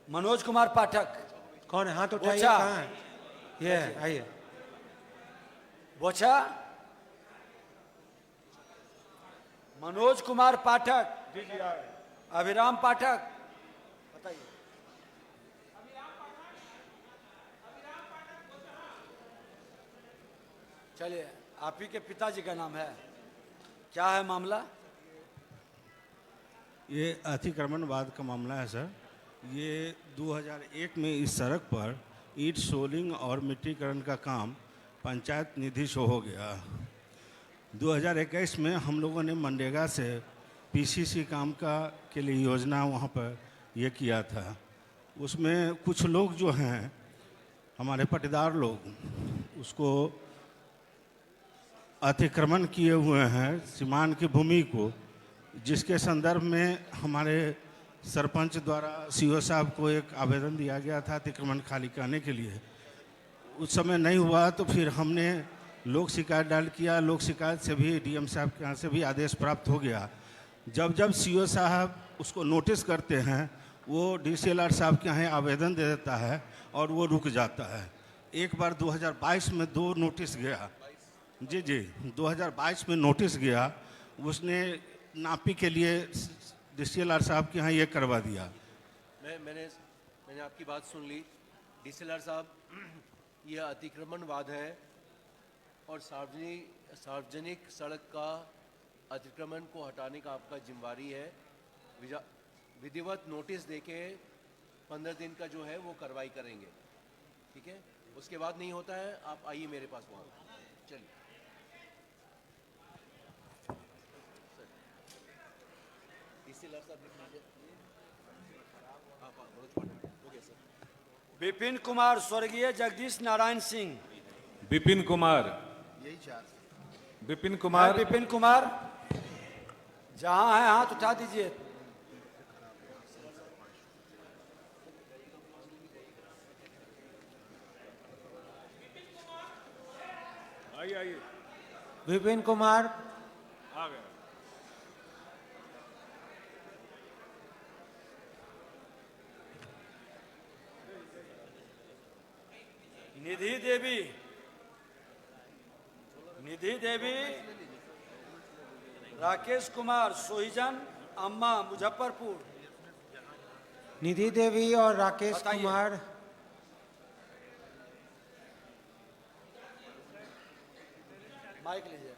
मनोज कुमार पाठक कौन है? हाथ उठाइए। बोछा। कहाँ है? ये है, आइए। बोछा। मनोज कुमार पाठक। अभिराम पाठक। बताइए। चलिए, आप ही के पिताजी का नाम है, क्या है मामला? ये अतिक्रमणवाद का मामला है सर। ये 2001 में इस सड़क पर ईंट सोलिंग और मिट्टीकरण का काम पंचायत निधि से हो गया। 2021 में हम लोगों ने मनरेगा से पीसीसी काम के लिए योजना वहाँ पर ये किया था। उसमें कुछ लोग जो हैं हमारे पट्टेदार लोग, उसको अतिक्रमण किए हुए हैं सीमान की भूमि को, जिसके संदर्भ में हमारे सरपंच द्वारा सीओ साहब को एक आवेदन दिया गया था अतिक्रमण खाली करने के लिए। उस समय नहीं हुआ तो फिर हमने लोक शिकायत डायल किया। लोक शिकायत से भी डीएम साहब के यहाँ से भी आदेश प्राप्त हो गया। जब सीओ साहब उसको नोटिस करते हैं, वो डीसीएलआर साहब के यहाँ आवेदन दे देता है और वो रुक जाता है। एक बार 2022 में 2 नोटिस गया। जी 2022 में नोटिस गया, उसने नापी के लिए डीसीएलआर साहब के यहाँ ये करवा दिया। मैंने आपकी बात सुन ली। डीसीएलआर साहब, यह अतिक्रमणवाद है और सार्वजनिक सड़क का अतिक्रमण को हटाने का आपका जिम्मेवारी है। विधिवत नोटिस देके 15 दिन का जो है वो कार्रवाई करेंगे, ठीक है? उसके बाद नहीं होता है, आप आइए मेरे पास वहाँ। चलिए। विपिन कुमार, स्वर्गीय जगदीश नारायण सिंह। विपिन कुमार। यही चार। विपिन कुमार। विपिन कुमार जहां है हाथ उठा दीजिए। आइए। विपिन कुमार। आ गए। निधि देवी, निधि देवी, राकेश कुमार सोहिजन अम्मा मुजफ्फरपुर। निधि देवी और राकेश बताइए। कुमार माइक लीजिए।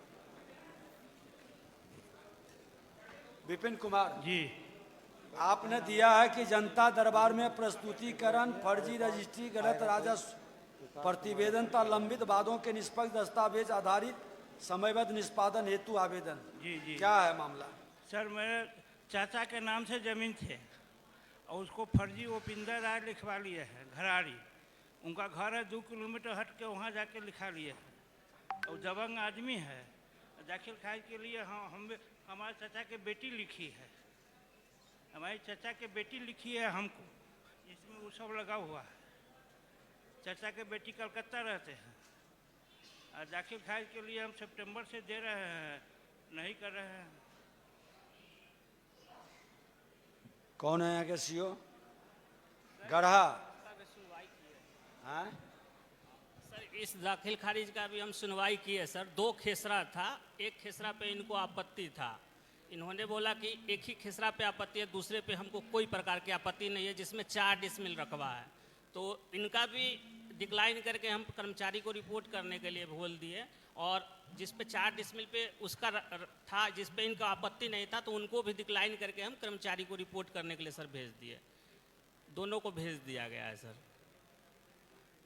विपिन कुमार जी, आपने दिया है कि जनता दरबार में प्रस्तुतिकरण, फर्जी रजिस्ट्री, गलत राजस्व प्रतिवेदनता, लंबित वादों के निष्पक्ष दस्तावेज आधारित समयबद्ध निष्पादन हेतु आवेदन। जी, जी। क्या है मामला? सर मेरे चाचा के नाम से जमीन थे और उसको फर्जी ओपिंदर राय लिखवा लिए हैं घराड़ी। उनका घर है 2 किलोमीटर हट के, वहाँ जाके लिखा लिए हैं और दबंग आदमी है। दाखिल खारिज के लिए हम हमारे चाचा के बेटी लिखी है, हमारी चाचा के बेटी लिखी है हमको, इसमें वो सब लगा हुआ है। चाचा के बेटी कलकत्ता रहते हैं और दाखिल खारिज के लिए हम सितंबर से दे रहे हैं, नहीं कर रहे हैं। कौन है यहाँ के सीओ? गढ़ा। हाँ? सर इस दाखिल खारिज का भी हम सुनवाई की है सर। 2 खेसरा था, एक खेसरा पे इनको आपत्ति था। इन्होंने बोला कि एक ही खेसरा पे आपत्ति है, दूसरे पे हमको कोई प्रकार की आपत्ति नहीं है, जिसमें 4 डिसमिल रकबा है। तो इनका भी डिक्लाइन करके हम कर्मचारी को रिपोर्ट करने के लिए बोल दिए, और जिस पे 4 डिसमिल पे उसका था, जिस पे इनका आपत्ति नहीं था, तो उनको भी डिक्लाइन करके हम कर्मचारी को रिपोर्ट करने के लिए सर भेज दिए। दोनों को भेज दिया गया है सर।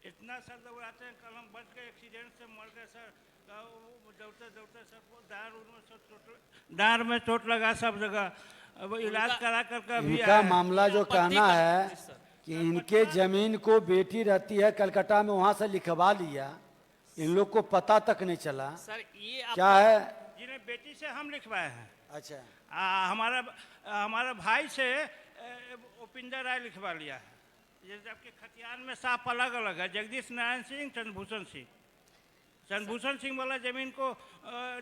इतना सर दौड़ाते हैं, कल हम बच गए, एक्सीडेंट से मर गए सर। दौड़ते दौड़ते सर डांड में चोट लगा सब जगह, अब इलाज करा कर भी इनका आए। मामला जो कहना है कि इनके जमीन को बेटी रहती है कलकत्ता में, वहाँ से लिखवा लिया, इन लोग को पता तक नहीं चला। सर ये क्या है? जिन्हें बेटी से हम लिखवाए हैं। अच्छा। हमारा भाई से उपिंदर राय लिखवा लिया है। ये जबकि खतियान में साफ अलग अलग है, जगदीश नारायण सिंह, चंद्रभूषण सिंह। चंद्रभूषण सिंह वाला जमीन को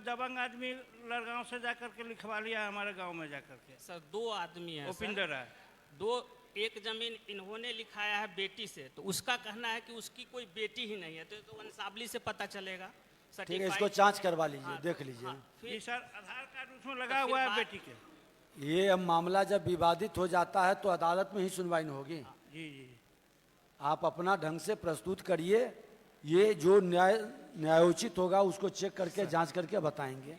दबंग आदमी लड़गांव से जाकर के लिखवा लिया हमारे गांव में जाकर के। सर 2 आदमी है उपिंदर राय। 2 एक जमीन इन्होंने लिखाया है बेटी से, तो उसका कहना है कि उसकी कोई बेटी ही नहीं है, तो वंशावली से पता चलेगा। ठीक है, इसको जांच करवा लीजिए, देख लीजिए। फिर सर आधार कार्ड उसमें लगा हुआ है बेटी के। ये अब मामला जब विवादित हो जाता है तो अदालत में ही सुनवाई होगी। जी जी। आप अपना ढंग से प्रस्तुत करिए, ये जो न्यायोचित होगा उसको चेक करके जांच करके बताएंगे,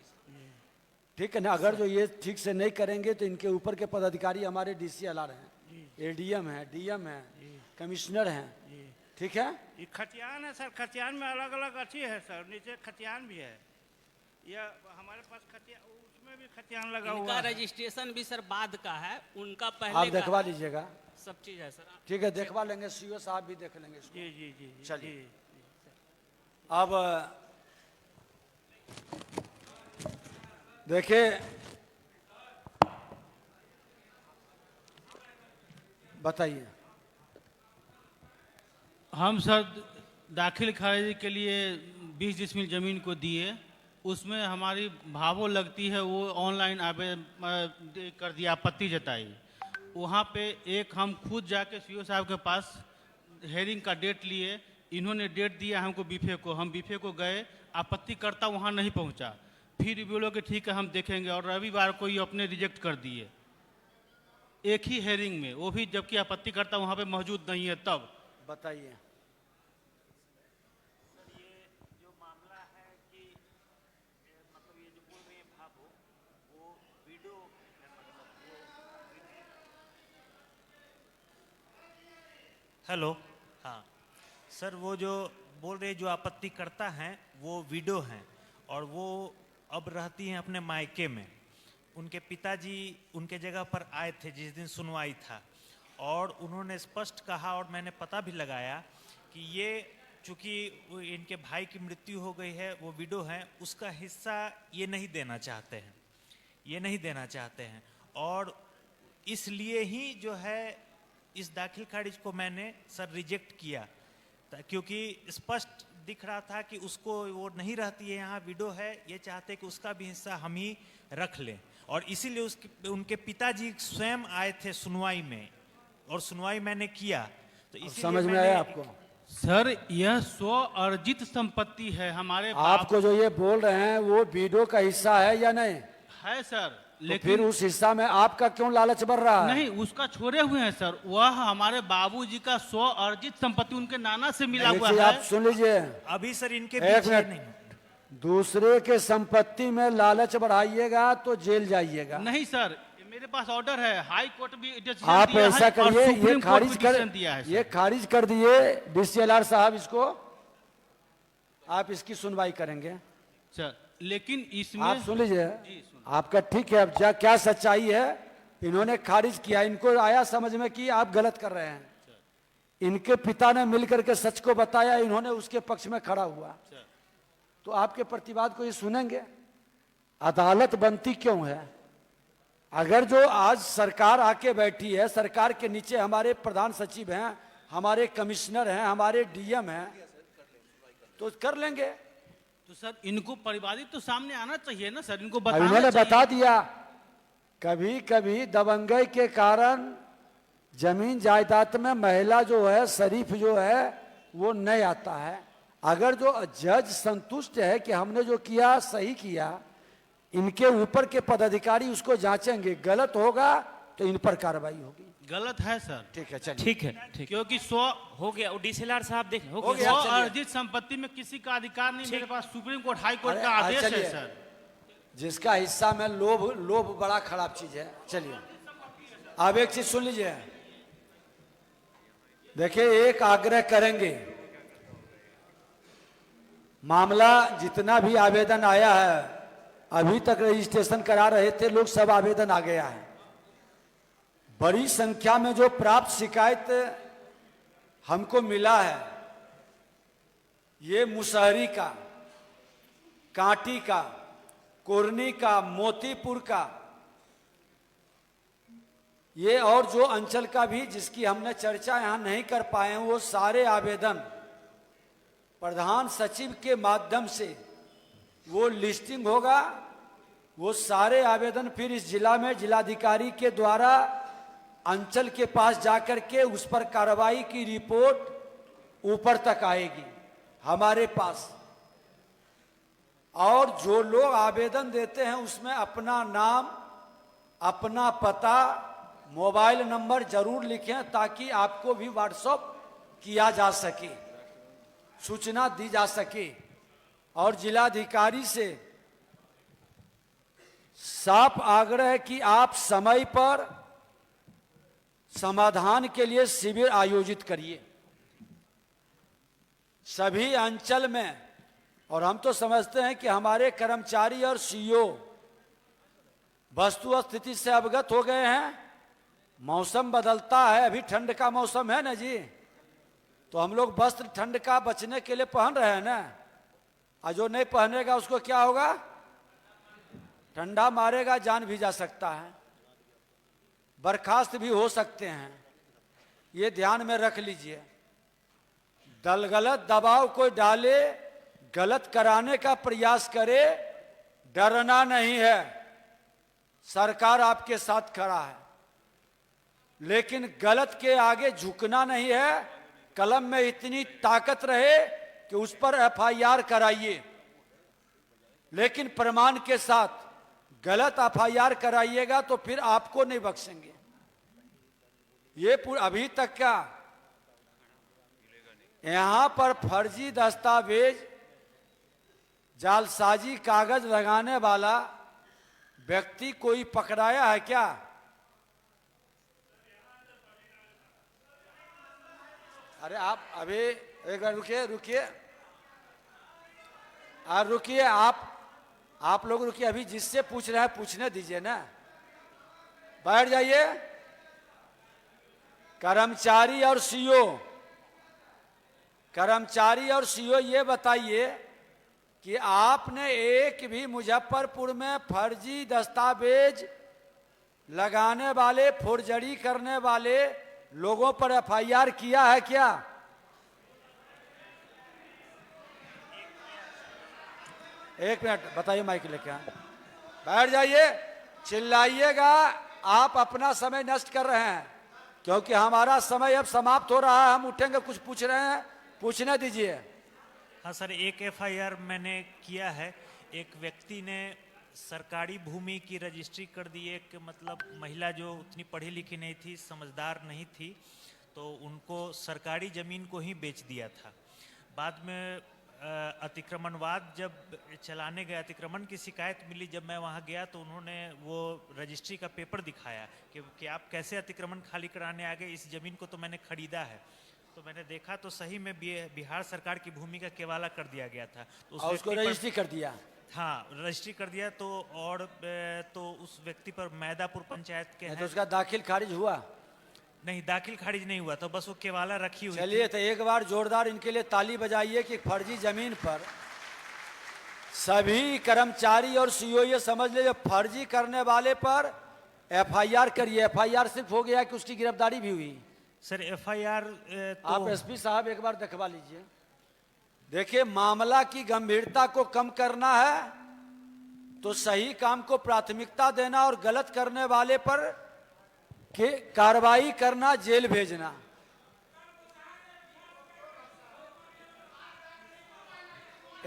ठीक है ना। अगर जो ये ठीक से नहीं करेंगे तो इनके ऊपर के पदाधिकारी हमारे DCLR हैं, ADM है, DM है, कमिश्नर हैं, ठीक है। ये खतियान है सर, खतियान में अलग अलग अच्छी है सर, नीचे खतियान भी है। यह हमारे पास खतियान, उसमें भी खतियान लगा हुआ इनका है। रजिस्ट्रेशन भी सर बाद का है, उनका पहले आप का देखवा है। लीजिएगा। सब चीज है सर। ठीक है, देखवा लेंगे, CO साहब भी देख लेंगे इसको। जी जी जी। चलिए अब देखिए, बताइए। हम सर दाखिल खारिज के लिए 20 डिसमिल ज़मीन को दिए, उसमें हमारी भावो लगती है, वो ऑनलाइन आवेदन कर दिया, आपत्ति जताई। वहाँ पे एक हम खुद जाके CO साहब के पास हेयरिंग का डेट लिए, इन्होंने डेट दिया हमको बीफे को, हम बीफे को गए, आपत्तिकर्ता वहाँ नहीं पहुँचा। फिर बोलो कि ठीक है हम देखेंगे, और रविवार को ये अपने रिजेक्ट कर दिए एक ही हेयरिंग में, वो भी जबकि आपत्तिकर्ता वहाँ पे मौजूद नहीं है। तब बताइए। हेलो। हाँ सर, वो जो बोल रहे जो आपत्ति करता हैं वो विडो हैं और वो अब रहती हैं अपने मायके में। उनके पिताजी उनके जगह पर आए थे जिस दिन सुनवाई था, और उन्होंने स्पष्ट कहा, और मैंने पता भी लगाया कि ये चूँकि इनके भाई की मृत्यु हो गई है, वो विडो हैं, उसका हिस्सा ये नहीं देना चाहते हैं, ये नहीं देना चाहते हैं। और इसलिए ही जो है इस दाखिल खारिज को मैंने सर रिजेक्ट किया, क्योंकि स्पष्ट दिख रहा था कि उसको वो नहीं रहती है यहाँ, विडो है, ये चाहते कि उसका भी हिस्सा हम ही रख लें। और इसीलिए उनके पिताजी स्वयं आए थे सुनवाई में, और सुनवाई मैंने किया। तो समझ में आया आपको? सर यह स्व अर्जित संपत्ति है हमारे आपको जो ये बोल रहे हैं वो बीडो का हिस्सा है या नहीं? है सर, तो लेकिन फिर उस हिस्सा में आपका क्यों लालच बढ़ रहा है? नहीं, उसका छोड़े हुए हैं सर। वह हमारे बाबूजी का स्व अर्जित संपत्ति उनके नाना से मिला हुआ देखिए, है। आप सुन लीजिए, अभी सर इनके एक बीच मिनट। नहीं। दूसरे के संपत्ति में लालच बढ़ाइएगा तो जेल जाइएगा। नहीं सर, मेरे पास ऑर्डर है, हाई कोर्ट भी डिसीजन आप दिया ऐसा है और करिए, ये सुप्रीम कोर्ट खारिज भी कर डिसीजन दिया है सर। ये खारिज कर दिए डीसीएलआर साहब, इसको आप इसकी सुनवाई करेंगे सर। लेकिन इसमें आप सुन लीजिए, आपका ठीक है, अब क्या सच्चाई है इन्होंने खारिज किया, इनको आया समझ में कि आप गलत कर रहे हैं। इनके पिता ने मिलकर के सच को बताया, इन्होंने उसके पक्ष में खड़ा हुआ, तो आपके प्रतिवाद को ये सुनेंगे। अदालत बनती क्यों है? अगर जो आज सरकार आके बैठी है, सरकार के नीचे हमारे प्रधान सचिव हैं, हमारे कमिश्नर हैं, हमारे डीएम हैं, तो कर लेंगे। तो सर इनको परिवादी तो सामने आना चाहिए ना सर, इनको अब बताना इन्होंने चाहिए। बता दिया, कभी कभी दबंगई के कारण जमीन जायदाद में महिला जो है, शरीफ जो है, वो नहीं आता है। अगर जो जज संतुष्ट है कि हमने जो किया सही किया, इनके ऊपर के पदाधिकारी उसको जांचेंगे, गलत होगा तो इन पर कार्रवाई होगी। गलत है सर। ठीक है, चलिए। ठीक है, ठीक। क्योंकि स्व हो गया, वो डीसीएलआर साहब देख हो स्व गया। अर्जित संपत्ति में किसी का अधिकार नहीं, मेरे पास सुप्रीम कोर्ट हाई कोर्ट का अरे, आदेश है चलिए। सर। जिसका हिस्सा में लोभ बड़ा खराब चीज है। चलिए, अब एक चीज सुन लीजिए, देखिए, एक आग्रह करेंगे, मामला जितना भी आवेदन आया है, अभी तक रजिस्ट्रेशन करा रहे थे लोग, सब आवेदन आ गया है। बड़ी संख्या में जो प्राप्त शिकायत हमको मिला है, ये मुसहरी का, कांटी का, कोरनी का, मोतीपुर का, ये और जो अंचल का भी जिसकी हमने चर्चा यहां नहीं कर पाए हैं, वो सारे आवेदन प्रधान सचिव के माध्यम से वो लिस्टिंग होगा। वो सारे आवेदन फिर इस जिला में जिलाधिकारी के द्वारा अंचल के पास जाकर के उस पर कार्रवाई की रिपोर्ट ऊपर तक आएगी हमारे पास। और जो लोग आवेदन देते हैं उसमें अपना नाम, अपना पता, मोबाइल नंबर जरूर लिखें, ताकि आपको भी व्हाट्सएप किया जा सके, सूचना दी जा सके। और जिलाधिकारी से साफ आग्रह है कि आप समय पर समाधान के लिए शिविर आयोजित करिए सभी अंचल में। और हम तो समझते हैं कि हमारे कर्मचारी और सीईओ वस्तु स्थिति से अवगत हो गए हैं। मौसम बदलता है, अभी ठंड का मौसम है ना जी, तो हम लोग वस्त्र ठंड का बचने के लिए पहन रहे हैं ना, और जो नहीं पहनेगा उसको क्या होगा? ठंडा मारेगा, जान भी जा सकता है, बर्खास्त भी हो सकते हैं। ये ध्यान में रख लीजिए। गलत दबाव कोई डाले, गलत कराने का प्रयास करे, डरना नहीं है, सरकार आपके साथ खड़ा है। लेकिन गलत के आगे झुकना नहीं है। कलम में इतनी ताकत रहे कि उस पर एफआईआर कराइए, लेकिन प्रमाण के साथ। गलत एफआईआर कराइएगा तो फिर आपको नहीं बख्शेंगे। ये अभी तक का यहां पर फर्जी दस्तावेज, जालसाजी कागज लगाने वाला व्यक्ति कोई पकड़ाया है क्या? अरे आप अभी एक बार रुकिए, रुकिए, आप लोग रुकिए, अभी जिससे पूछ रहे हैं पूछने दीजिए ना, बैठ जाइए। कर्मचारी और सीईओ ये बताइए कि आपने एक भी मुजफ्फरपुर में फर्जी दस्तावेज लगाने वाले, फोर्जरी करने वाले लोगों पर एफआईआर किया है क्या? एक मिनट बताइए, माइक लेके बैठ जाइए, चिल्लाइएगा। आप अपना समय नष्ट कर रहे हैं, क्योंकि हमारा समय अब समाप्त हो रहा है। हम उठेंगे, कुछ पूछ रहे हैं पूछने दीजिए। हाँ सर, एक एफआईआर मैंने किया है। एक व्यक्ति ने सरकारी भूमि की रजिस्ट्री कर दी। एक मतलब महिला जो उतनी पढ़ी लिखी नहीं थी, समझदार नहीं थी, तो उनको सरकारी ज़मीन को ही बेच दिया था। बाद में अतिक्रमणवाद जब चलाने गए, अतिक्रमण की शिकायत मिली। जब मैं वहाँ गया तो उन्होंने वो रजिस्ट्री का पेपर दिखाया कि आप कैसे अतिक्रमण खाली कराने आ गए, इस ज़मीन को तो मैंने खरीदा है। तो मैंने देखा तो सही में बिहार सरकार की भूमि का केवाला कर दिया गया था। तो उसको रजिस्ट्री कर दिया। हाँ, रजिस्ट्री कर दिया। तो उस व्यक्ति पर मैदापुर पंचायत के तो उसका दाखिल खारिज हुआ? नहीं, दाखिल खारिज नहीं हुआ, तो बस वो केवाला रखी हुई। चलिए, तो एक बार जोरदार इनके लिए ताली बजाइए कि फर्जी जमीन पर सभी कर्मचारी और सीओ ये समझ ले, फर्जी करने वाले पर एफआईआर करिए। एफआईआर सिर्फ हो गया कि उसकी गिरफ्तारी भी हुई? सर एफआईआर आप एसपी साहब एक बार दिखवा लीजिए। देखिए, मामला की गंभीरता को कम करना है तो सही काम को प्राथमिकता देना और गलत करने वाले पर के कार्रवाई करना, जेल भेजना।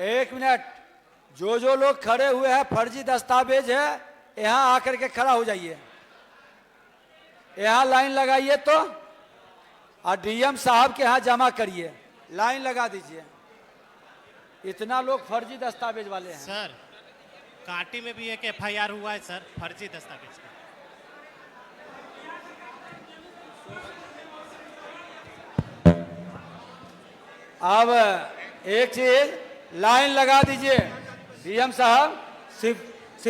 एक मिनट, जो लोग खड़े हुए हैं फर्जी दस्तावेज है, यहां आकर के खड़ा हो जाइए। यहां लाइन लगाइए तो, और डीएम साहब के यहां जमा करिए। लाइन लगा दीजिए। इतना लोग फर्जी दस्तावेज वाले हैं। सर, कांटी में भी एक एफआईआर हुआ है सर, फर्जी दस्तावेज का। अब एक चीज लाइन लगा दीजिए। डीएम साहब, सिर्फ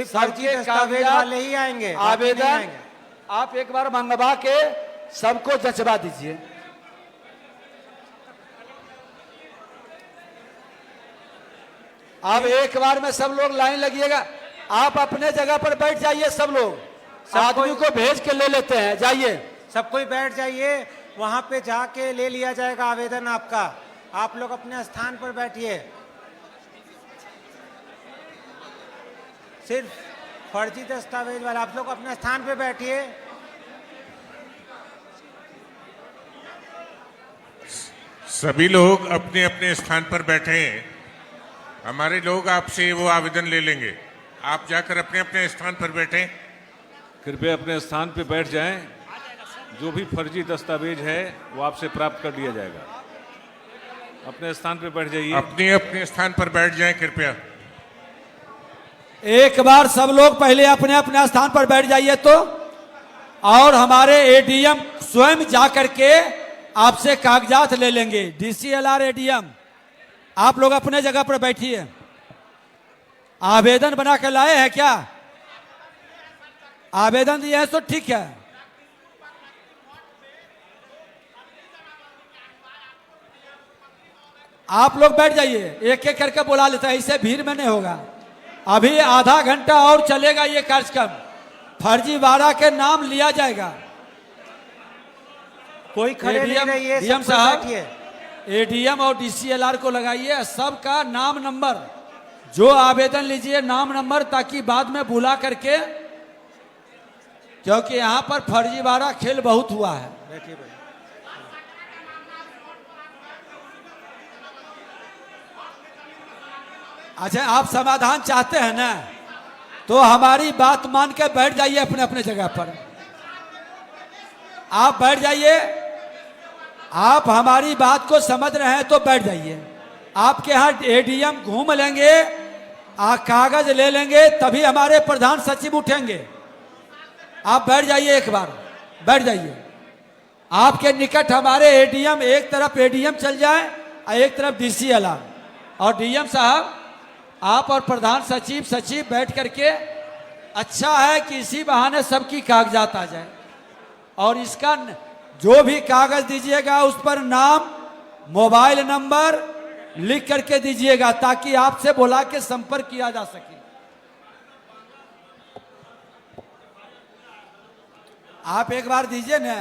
फर्जी दस्तावेज वाले ही आएंगे, आवेदन आप एक बार मंगवा के सबको जचवा दीजिए। अब एक बार में सब लोग लाइन लगिएगा। आप अपने जगह पर बैठ जाइए। सब लोग आदमी को भेज के ले लेते हैं, जाइए। सब कोई बैठ जाइए, वहां पे जाके ले लिया जाएगा आवेदन आपका। आप लोग अपने स्थान पर बैठिए। सिर्फ फर्जी दस्तावेज वाले आप लोग अपने स्थान पे बैठिए। सभी लोग अपने अपने स्थान पर बैठे हैं। हमारे लोग आपसे वो आवेदन ले लेंगे। आप जाकर अपने अपने स्थान पर बैठें। कृपया अपने स्थान पर बैठ जाएं। जो भी फर्जी दस्तावेज है वो आपसे प्राप्त कर लिया जाएगा। अपने स्थान पर बैठ जाइए। अपने अपने स्थान पर बैठ जाएं कृपया। एक बार सब लोग पहले अपने अपने स्थान पर बैठ जाइए तो, और हमारे एडीएम स्वयं जाकर के आपसे कागजात ले लेंगे। डीसीएलआर एडीएम, आप लोग अपने जगह पर बैठिए। आवेदन बना के लाए हैं क्या? आवेदन दिए हैं तो ठीक है। आप लोग बैठ जाइए। एक एक करके बुला लेता है, इससे भीड़ में नहीं होगा। अभी आधा घंटा और चलेगा ये कार्यक्रम। फर्जीवाड़ा के नाम लिया जाएगा। कोई खड़े नहीं रहिए, डीएम सब कोई साहब, बैठिए। एडीएम और डीसीएलआर को लगाइए। सबका नाम नंबर, जो आवेदन लीजिए नाम नंबर, ताकि बाद में बुला करके, क्योंकि यहाँ पर फर्जीवाड़ा खेल बहुत हुआ है। बैठिए भाई। अच्छा, आप समाधान चाहते हैं ना, तो हमारी बात मान के बैठ जाइए अपने अपने जगह पर। आप बैठ जाइए। आप हमारी बात को समझ रहे हैं तो बैठ जाइए। आपके यहाँ एडीएम घूम लेंगे, कागज ले लेंगे, तभी हमारे प्रधान सचिव उठेंगे। आप बैठ जाइए, एक बार बैठ जाइए। आपके निकट हमारे एडीएम, एक तरफ एडीएम चल जाए और एक तरफ डीसीएलआर। और डीएम साहब, आप और प्रधान सचिव बैठ करके, अच्छा है कि इसी बहाने सबकी कागजात आ जाए। और इसका जो भी कागज दीजिएगा उस पर नाम, मोबाइल नंबर लिख करके दीजिएगा, ताकि आपसे बुला के संपर्क किया जा सके। आप एक बार दीजिए ना।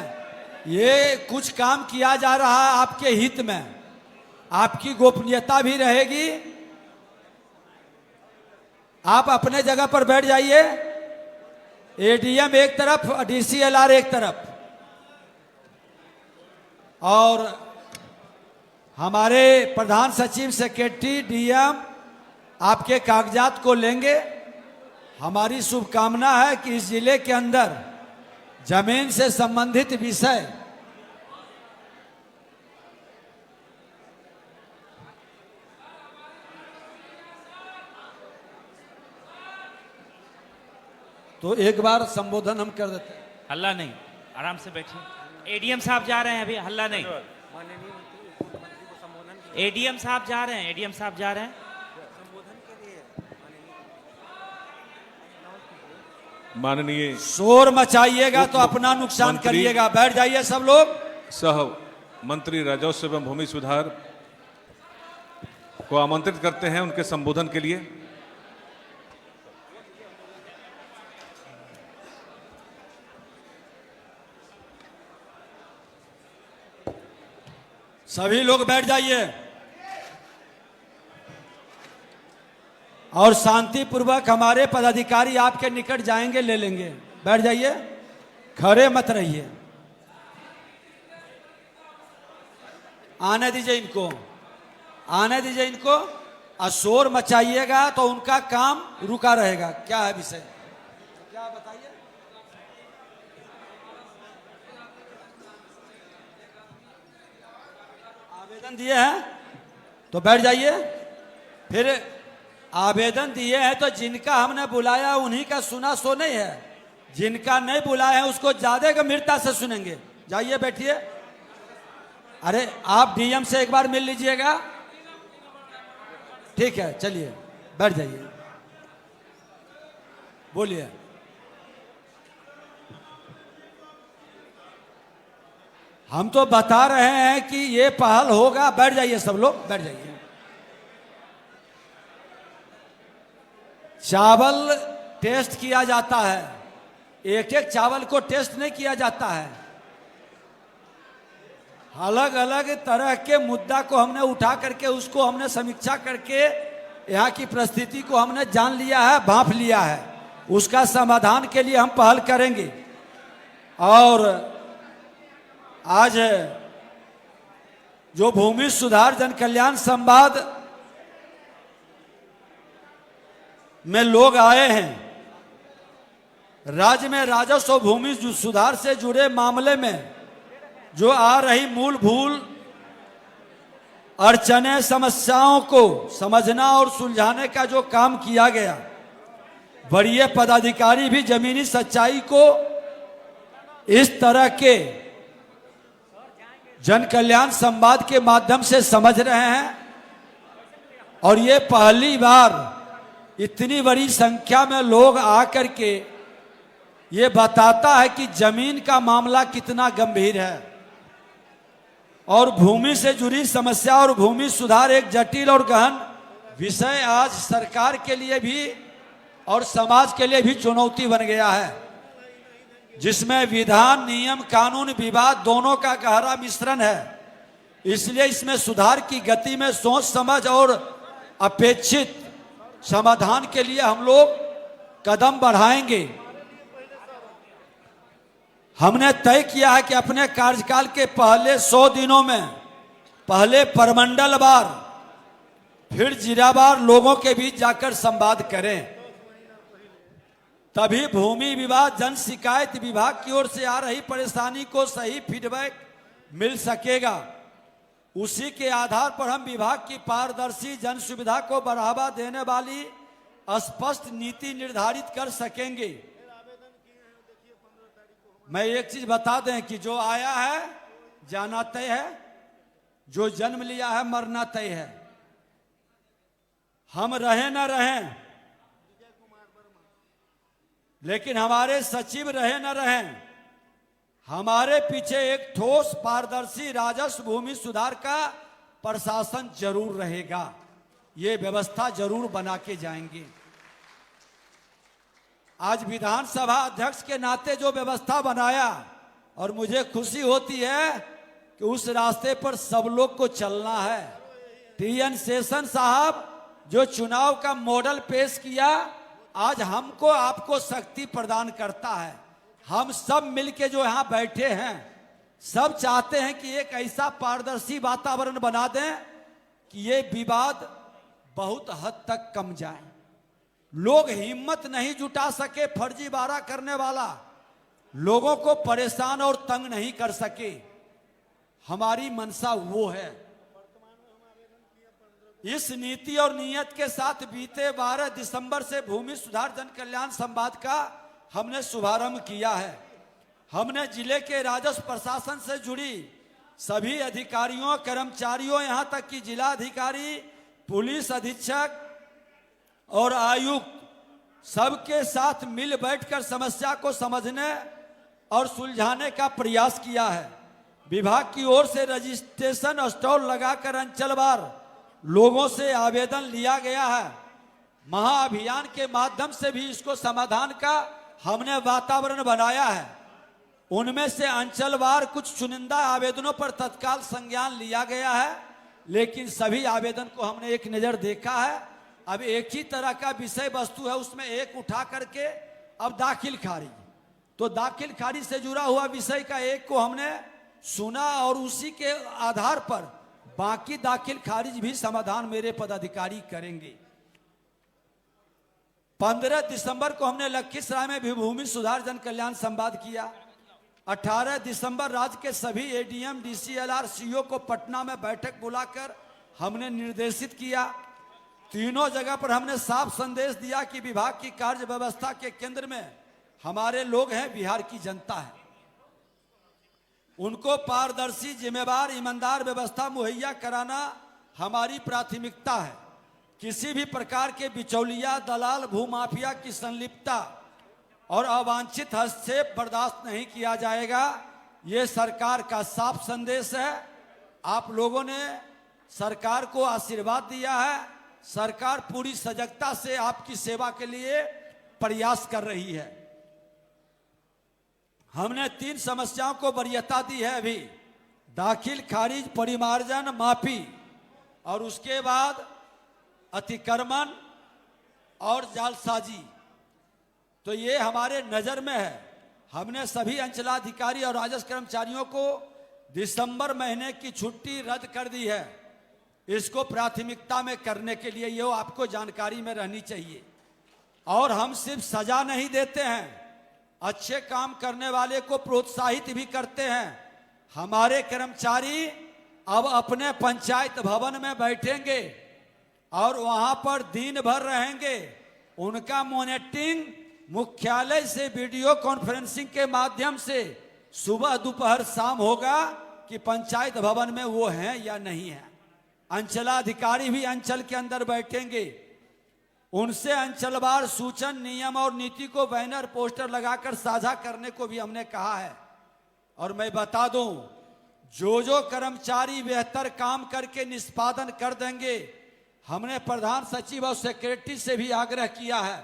ये कुछ काम किया जा रहा है आपके हित में, आपकी गोपनीयता भी रहेगी। आप अपने जगह पर बैठ जाइए। एडीएम एक तरफ, डीसीएलआर एक तरफ। और हमारे प्रधान सचिव, सेक्रेटरी, डीएम आपके कागजात को लेंगे। हमारी शुभकामना है कि इस जिले के अंदर जमीन से संबंधित विषय तो एक बार संबोधन हम कर देते हैं। हल्ला नहीं, आराम से बैठिए। एडीएम साहब जा रहे हैं, अभी हल्ला नहीं। एडीएम साहब जा रहे हैं, एडीएम साहब जा रहे हैं। माननीय शोर मचाइएगा तो अपना नुकसान मंत्री- करिएगा। बैठ जाइए सब लोग। सह मंत्री राजस्व एवं भूमि सुधार को आमंत्रित करते हैं उनके संबोधन के लिए। सभी लोग बैठ जाइए और शांति पूर्वक हमारे पदाधिकारी आपके निकट जाएंगे, ले लेंगे। बैठ जाइए, खड़े मत रहिए। आने दीजिए इनको, आने दीजिए इनको। और शोर मचाइएगा तो उनका काम रुका रहेगा। क्या है विषय, क्या बताइए। आवेदन दिए हैं तो बैठ जाइए। फिर आवेदन दिए हैं तो जिनका हमने बुलाया उन्हीं का सुना सो नहीं है, जिनका नहीं बुलाया है उसको ज्यादा गंभीरता से सुनेंगे। जाइए बैठिए। अरे आप डीएम से एक बार मिल लीजिएगा। ठीक है, चलिए बैठ जाइए, बोलिए। हम तो बता रहे हैं कि ये पहल होगा। बैठ जाइए सब लोग, बैठ जाइए। चावल टेस्ट किया जाता है, एक एक चावल को टेस्ट नहीं किया जाता है। अलग अलग तरह के मुद्दा को हमने उठा करके उसको हमने समीक्षा करके यहाँ की परिस्थिति को हमने जान लिया है, भांप लिया है। उसका समाधान के लिए हम पहल करेंगे। और आज जो भूमि सुधार जन कल्याण संवाद में लोग आए हैं, राज्य में राजस्व और भूमि सुधार से जुड़े मामले में जो आ रही मूलभूत अड़चने, समस्याओं को समझना और सुलझाने का जो काम किया गया, वरीय पदाधिकारी भी जमीनी सच्चाई को इस तरह के जन कल्याण संवाद के माध्यम से समझ रहे हैं। और ये पहली बार इतनी बड़ी संख्या में लोग आकर के ये बताता है कि जमीन का मामला कितना गंभीर है और भूमि से जुड़ी समस्या और भूमि सुधार एक जटिल और गहन विषय आज सरकार के लिए भी और समाज के लिए भी चुनौती बन गया है, जिसमें विधान, नियम, कानून, विवाद दोनों का गहरा मिश्रण है। इसलिए इसमें सुधार की गति में सोच समझ और अपेक्षित समाधान के लिए हम लोग कदम बढ़ाएंगे। हमने तय किया है कि अपने कार्यकाल के पहले 100 दिनों में पहले परमंडलवार फिर जिलावार लोगों के बीच जाकर संवाद करें, तभी भूमि विवाद जन शिकायत विभाग की ओर से आ रही परेशानी को सही फीडबैक मिल सकेगा। उसी के आधार पर हम विभाग की पारदर्शी जन सुविधा को बढ़ावा देने वाली स्पष्ट नीति निर्धारित कर सकेंगे। मैं एक चीज बता दें कि जो आया है जाना तय है, जो जन्म लिया है मरना तय है। हम रहे न रहें, लेकिन हमारे सचिव रहे न रहें, हमारे पीछे एक ठोस पारदर्शी राजस्व भूमि सुधार का प्रशासन जरूर रहेगा। ये व्यवस्था जरूर बना के जाएंगे। आज विधानसभा अध्यक्ष के नाते जो व्यवस्था बनाया, और मुझे खुशी होती है कि उस रास्ते पर सब लोग को चलना है। टीएन शेषन साहब जो चुनाव का मॉडल पेश किया, आज हमको आपको शक्ति प्रदान करता है। हम सब मिलके जो यहाँ बैठे हैं, सब चाहते हैं कि एक ऐसा पारदर्शी वातावरण बना दें कि ये विवाद बहुत हद तक कम जाए। लोग हिम्मत नहीं जुटा सके, फर्जीवाड़ा करने वाला लोगों को परेशान और तंग नहीं कर सके। हमारी मंशा वो है। इस नीति और नियत के साथ बीते 12 दिसंबर से भूमि सुधार जन कल्याण संवाद का हमने शुभारंभ किया है। हमने जिले के राजस्व प्रशासन से जुड़ी सभी अधिकारियों, कर्मचारियों, यहां तक कि जिला अधिकारी, पुलिस अधीक्षक और आयुक्त सबके साथ मिल बैठकर समस्या को समझने और सुलझाने का प्रयास किया है। विभाग की ओर से रजिस्ट्रेशन स्टॉल लगाकर अंचलवार लोगों से आवेदन लिया गया है। महाअभियान के माध्यम से भी इसको समाधान का हमने वातावरण बनाया है। उनमें से अंचलवार कुछ चुनिंदा आवेदनों पर तत्काल संज्ञान लिया गया है, लेकिन सभी आवेदन को हमने एक नज़र देखा है। अब एक ही तरह का विषय वस्तु है, उसमें एक उठा करके अब दाखिल खारिज, तो दाखिल खारिज से जुड़ा हुआ विषय का एक को हमने सुना और उसी के आधार पर बाकी दाखिल खारिज भी समाधान मेरे पदाधिकारी करेंगे। 15 दिसंबर को हमने लखीसराय में भी भूमि सुधार जन कल्याण संवाद किया। 18 दिसंबर राज्य के सभी एडीएम, डीसीएलआर, सीओ को पटना में बैठक बुलाकर हमने निर्देशित किया। तीनों जगह पर हमने साफ संदेश दिया कि विभाग की कार्य व्यवस्था के केंद्र में हमारे लोग हैं, बिहार की जनता है। उनको पारदर्शी, जिम्मेवार, ईमानदार व्यवस्था मुहैया कराना हमारी प्राथमिकता है। किसी भी प्रकार के बिचौलिया, दलाल, भूमाफिया की संलिप्तता और अवांछित हस्तक्षेप बर्दाश्त नहीं किया जाएगा। ये सरकार का साफ संदेश है। आप लोगों ने सरकार को आशीर्वाद दिया है। सरकार पूरी सजगता से आपकी सेवा के लिए प्रयास कर रही है। हमने 3 समस्याओं को वरीयता दी है अभी: दाखिल खारिज, परिमार्जन, माफी, और उसके बाद अतिक्रमण और जालसाजी। तो ये हमारे नज़र में है। हमने सभी अंचलाधिकारी और राजस्व कर्मचारियों को दिसंबर महीने की छुट्टी रद्द कर दी है। इसको प्राथमिकता में करने के लिए ये आपको जानकारी में रहनी चाहिए। और हम सिर्फ सजा नहीं देते हैं, अच्छे काम करने वाले को प्रोत्साहित भी करते हैं। हमारे कर्मचारी अब अपने पंचायत भवन में बैठेंगे और वहां पर दिन भर रहेंगे। उनका मॉनिटरिंग मुख्यालय से वीडियो कॉन्फ्रेंसिंग के माध्यम से सुबह, दोपहर, शाम होगा कि पंचायत भवन में वो हैं या नहीं है। अंचलाधिकारी भी अंचल के अंदर बैठेंगे। उनसे अंचलवार सूचन, नियम और नीति को बैनर, पोस्टर लगाकर साझा करने को भी हमने कहा है। और मैं बता दूं, जो कर्मचारी बेहतर काम करके निष्पादन कर देंगे, हमने प्रधान सचिव और सेक्रेटरी से भी आग्रह किया है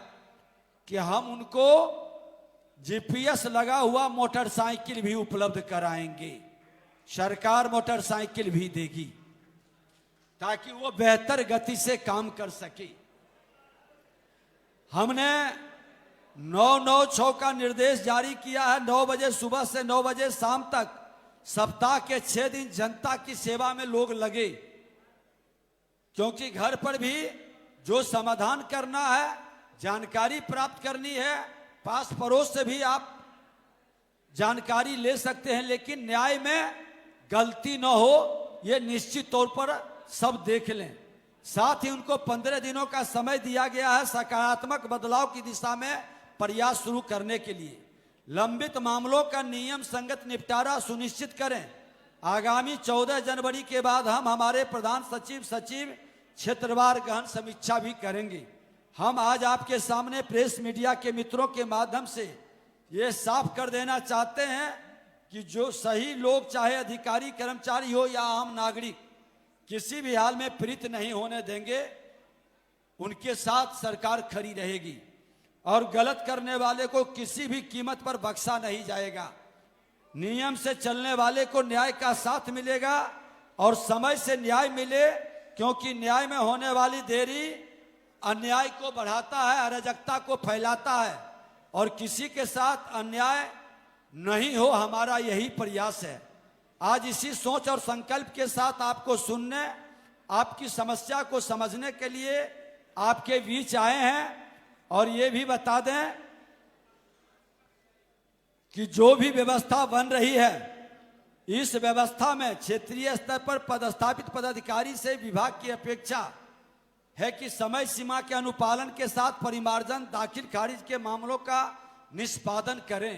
कि हम उनको जीपीएस लगा हुआ मोटरसाइकिल भी उपलब्ध कराएंगे। सरकार मोटरसाइकिल भी देगी ताकि वो बेहतर गति से काम कर सके। हमने 9-9-6 का निर्देश जारी किया है। 9 बजे सुबह से 9 बजे शाम तक सप्ताह के 6 दिन जनता की सेवा में लोग लगे, क्योंकि घर पर भी जो समाधान करना है, जानकारी प्राप्त करनी है, पास पड़ोस से भी आप जानकारी ले सकते हैं, लेकिन न्याय में गलती न हो ये निश्चित तौर पर सब देख लें। साथ ही उनको 15 दिनों का समय दिया गया है सकारात्मक बदलाव की दिशा में प्रयास शुरू करने के लिए। लंबित मामलों का नियम संगत निपटारा सुनिश्चित करें। आगामी 14 जनवरी के बाद हम हमारे प्रधान सचिव, क्षेत्रवार गहन समीक्षा भी करेंगे। हम आज आपके सामने प्रेस मीडिया के मित्रों के माध्यम से ये साफ कर देना चाहते हैं कि जो सही लोग, चाहे अधिकारी, कर्मचारी हो या आम नागरिक, किसी भी हाल में प्रीत नहीं होने देंगे। उनके साथ सरकार खड़ी रहेगी और गलत करने वाले को किसी भी कीमत पर बख्शा नहीं जाएगा। नियम से चलने वाले को न्याय का साथ मिलेगा और समय से न्याय मिले, क्योंकि न्याय में होने वाली देरी अन्याय को बढ़ाता है, अराजकता को फैलाता है, और किसी के साथ अन्याय नहीं हो, हमारा यही प्रयास है। आज इसी सोच और संकल्प के साथ आपको सुनने, आपकी समस्या को समझने के लिए आपके बीच आए हैं। और ये भी बता दें कि जो भी व्यवस्था बन रही है, इस व्यवस्था में क्षेत्रीय स्तर पर पदस्थापित पदाधिकारी से विभाग की अपेक्षा है कि समय सीमा के अनुपालन के साथ परिमार्जन दाखिल खारिज के मामलों का निष्पादन करें।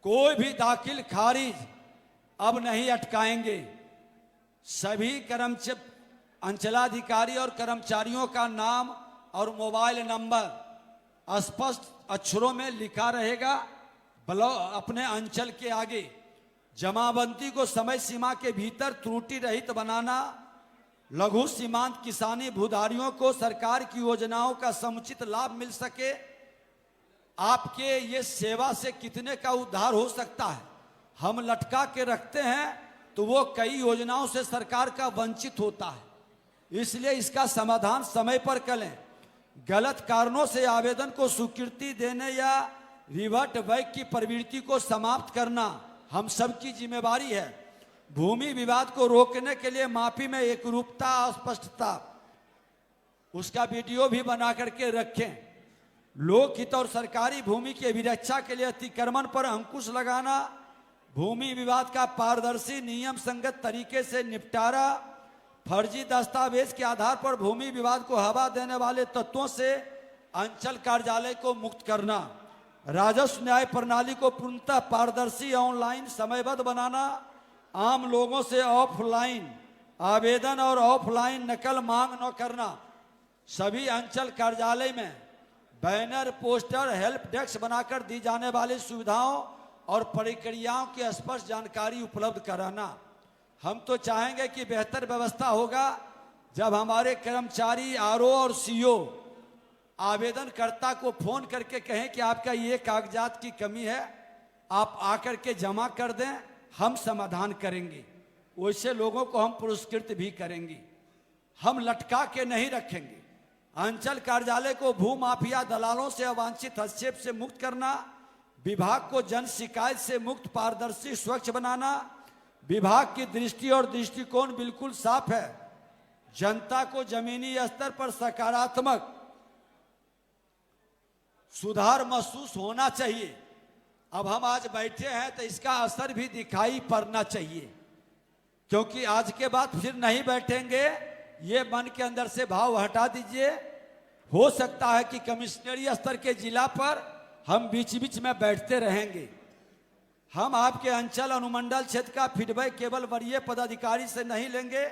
कोई भी दाखिल खारिज अब नहीं अटकाएंगे। सभी अंचलाधिकारी और कर्मचारियों का नाम और मोबाइल नंबर स्पष्ट अक्षरों में लिखा रहेगा। ब्लॉक अपने अंचल के आगे जमाबंदी को समय सीमा के भीतर त्रुटि रहित बनाना, लघु सीमांत किसानी भूधारियों को सरकार की योजनाओं का समुचित लाभ मिल सके। आपके ये सेवा से कितने का उद्धार हो सकता है। हम लटका के रखते हैं तो वो कई योजनाओं से सरकार का वंचित होता है। इसलिए इसका समाधान समय पर करें। गलत कारणों से आवेदन को स्वीकृति देने या रिवर्ट बैक की प्रवृत्ति को समाप्त करना हम सबकी जिम्मेवारी है। भूमि विवाद को रोकने के लिए माफी में एकरूपता और स्पष्टता, उसका वीडियो भी बना करके रखें। लोकहित और सरकारी भूमि की अभिरक्षा के लिए अतिक्रमण पर अंकुश लगाना, भूमि विवाद का पारदर्शी नियम संगत तरीके से निपटारा, फर्जी दस्तावेज के आधार पर भूमि विवाद को हवा देने वाले तत्वों से अंचल कार्यालय को मुक्त करना, राजस्व न्याय प्रणाली को पूर्णतः पारदर्शी ऑनलाइन समयबद्ध बनाना, आम लोगों से ऑफलाइन आवेदन और ऑफलाइन नकल मांग न करना, सभी अंचल कार्यालय में बैनर, पोस्टर, हेल्प डेस्क बनाकर दी जाने वाली सुविधाओं और प्रक्रियाओं की स्पष्ट जानकारी उपलब्ध कराना। हम तो चाहेंगे कि बेहतर व्यवस्था होगा जब हमारे कर्मचारी आरओ और सीओ आवेदनकर्ता को फोन करके कहें कि आपका ये कागजात की कमी है, आप आकर के जमा कर दें, हम समाधान करेंगे। वैसे लोगों को हम पुरस्कृत भी करेंगे। हम लटका के नहीं रखेंगे। अंचल कार्यालय को भू माफिया दलालों से अवांछित हस्तक्षेप से मुक्त करना, विभाग को जन शिकायत से मुक्त, पारदर्शी, स्वच्छ बनाना। विभाग की दृष्टि और दृष्टिकोण बिल्कुल साफ है। जनता को जमीनी स्तर पर सकारात्मक सुधार महसूस होना चाहिए। अब हम आज बैठे हैं तो इसका असर भी दिखाई पड़ना चाहिए, क्योंकि आज के बाद फिर नहीं बैठेंगे। ये मन के अंदर से भाव हटा दीजिए। हो सकता है कि कमिश्नरी स्तर के जिला पर हम बीच बीच में बैठते रहेंगे। हम आपके अंचल अनुमंडल क्षेत्र का फीडबैक केवल वरीय पदाधिकारी से नहीं लेंगे।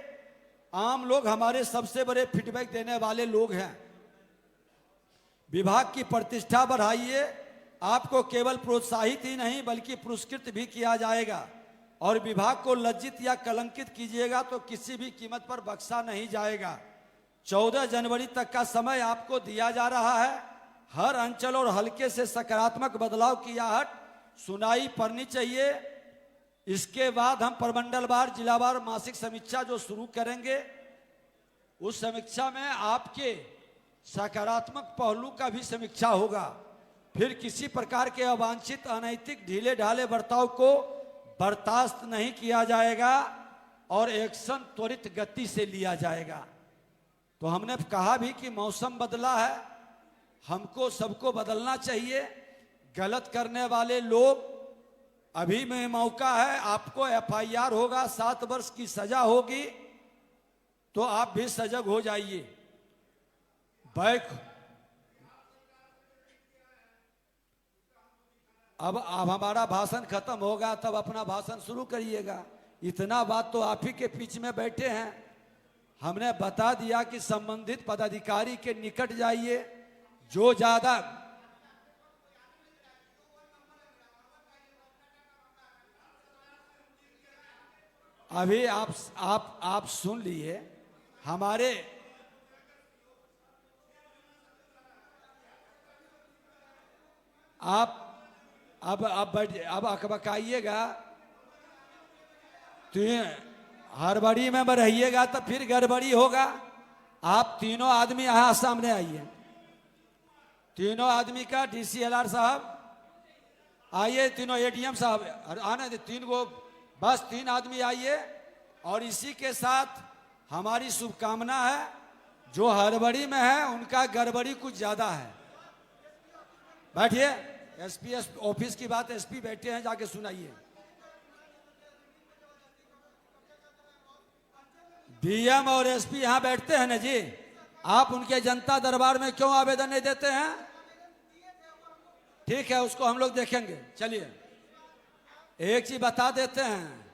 आम लोग हमारे सबसे बड़े फीडबैक देने वाले लोग हैं। विभाग की प्रतिष्ठा बढ़ाइए। आपको केवल प्रोत्साहित ही नहीं बल्कि पुरस्कृत भी किया जाएगा। और विभाग को लज्जित या कलंकित कीजिएगा तो किसी भी कीमत पर बख्शा नहीं जाएगा। 14 जनवरी तक का समय आपको दिया जा रहा है। हर अंचल और हल्के से सकारात्मक बदलाव की आहट सुनाई पड़नी चाहिए। इसके बाद हम प्रमंडलवार, जिलावार मासिक समीक्षा जो शुरू करेंगे, उस समीक्षा में आपके सकारात्मक पहलू का भी समीक्षा होगा। फिर किसी प्रकार के अवांछित, अनैतिक, ढीले ढाले बर्ताव को बर्दाश्त नहीं किया जाएगा और एक्शन त्वरित गति से लिया जाएगा। तो हमने कहा भी कि मौसम बदला है, हमको सबको बदलना चाहिए। गलत करने वाले लोग, अभी में मौका है, आपको एफआईआर होगा, 7 वर्ष की सजा होगी, तो आप भी सजग हो जाइए। बैक अब हमारा भाषण खत्म होगा तब अपना भाषण शुरू करिएगा। इतना बात तो आप ही के बीच में बैठे हैं। हमने बता दिया कि संबंधित पदाधिकारी के निकट जाइए। जो ज्यादा अभी आप सुन लिए हमारे आप अब अकबकाइएगा तो हड़बड़ी में रहिएगा तो फिर गड़बड़ी होगा। आप तीनों आदमी यहाँ सामने आइए। तीनों आदमी का डीसीएलआर साहब आइए, तीनों एडीएम साहब आने दे। 3 गो बस 3 आदमी आइए और इसी के साथ हमारी शुभकामना है, जो हड़बड़ी में है उनका गड़बड़ी कुछ ज्यादा है। बैठिए, एसपी ऑफिस की बात एसपी बैठे हैं, जाके सुनाइए। डीएम और एसपी यहां बैठते हैं ना जी, आप उनके जनता दरबार में क्यों आवेदन नहीं देते हैं? ठीक है, उसको हम लोग देखेंगे। चलिए, एक चीज बता देते हैं,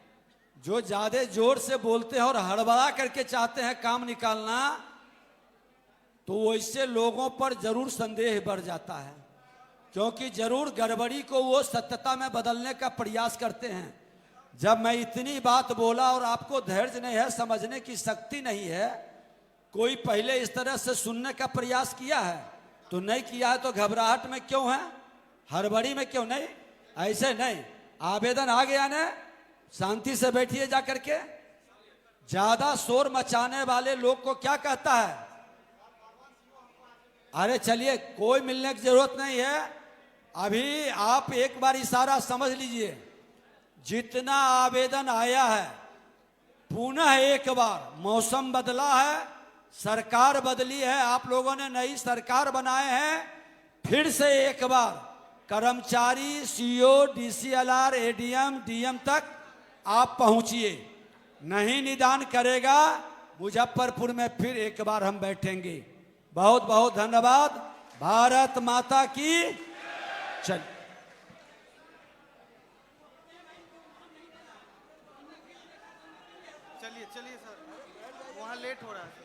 जो ज्यादा जोर से बोलते हैं और हड़बड़ा करके चाहते हैं काम निकालना, तो वैसे लोगों पर जरूर संदेह बढ़ जाता है, क्योंकि जरूर गड़बड़ी को वो सत्यता में बदलने का प्रयास करते हैं। जब मैं इतनी बात बोला और आपको धैर्य नहीं है, समझने की शक्ति नहीं है, कोई पहले इस तरह से सुनने का प्रयास किया है तो नहीं किया है, तो घबराहट में क्यों है, हड़बड़ी में क्यों? नहीं, ऐसे नहीं। आवेदन आ गया ना, शांति से बैठिए जा करके। ज्यादा शोर मचाने वाले लोग को क्या कहता है? अरे चलिए, कोई मिलने की जरूरत नहीं है। अभी आप एक बार इशारा समझ लीजिए, जितना आवेदन आया है, पुनः एक बार, मौसम बदला है, सरकार बदली है, आप लोगों ने नई सरकार बनाए हैं, फिर से एक बार कर्मचारी, सीओ, डीसीएलआर, एडीएम, डीएम तक आप पहुंचिए। नहीं निदान करेगा, मुजफ्फरपुर में फिर एक बार हम बैठेंगे। बहुत बहुत धन्यवाद। भारत माता की। चल, चलिए चलिए सर, वहाँ लेट हो रहा है।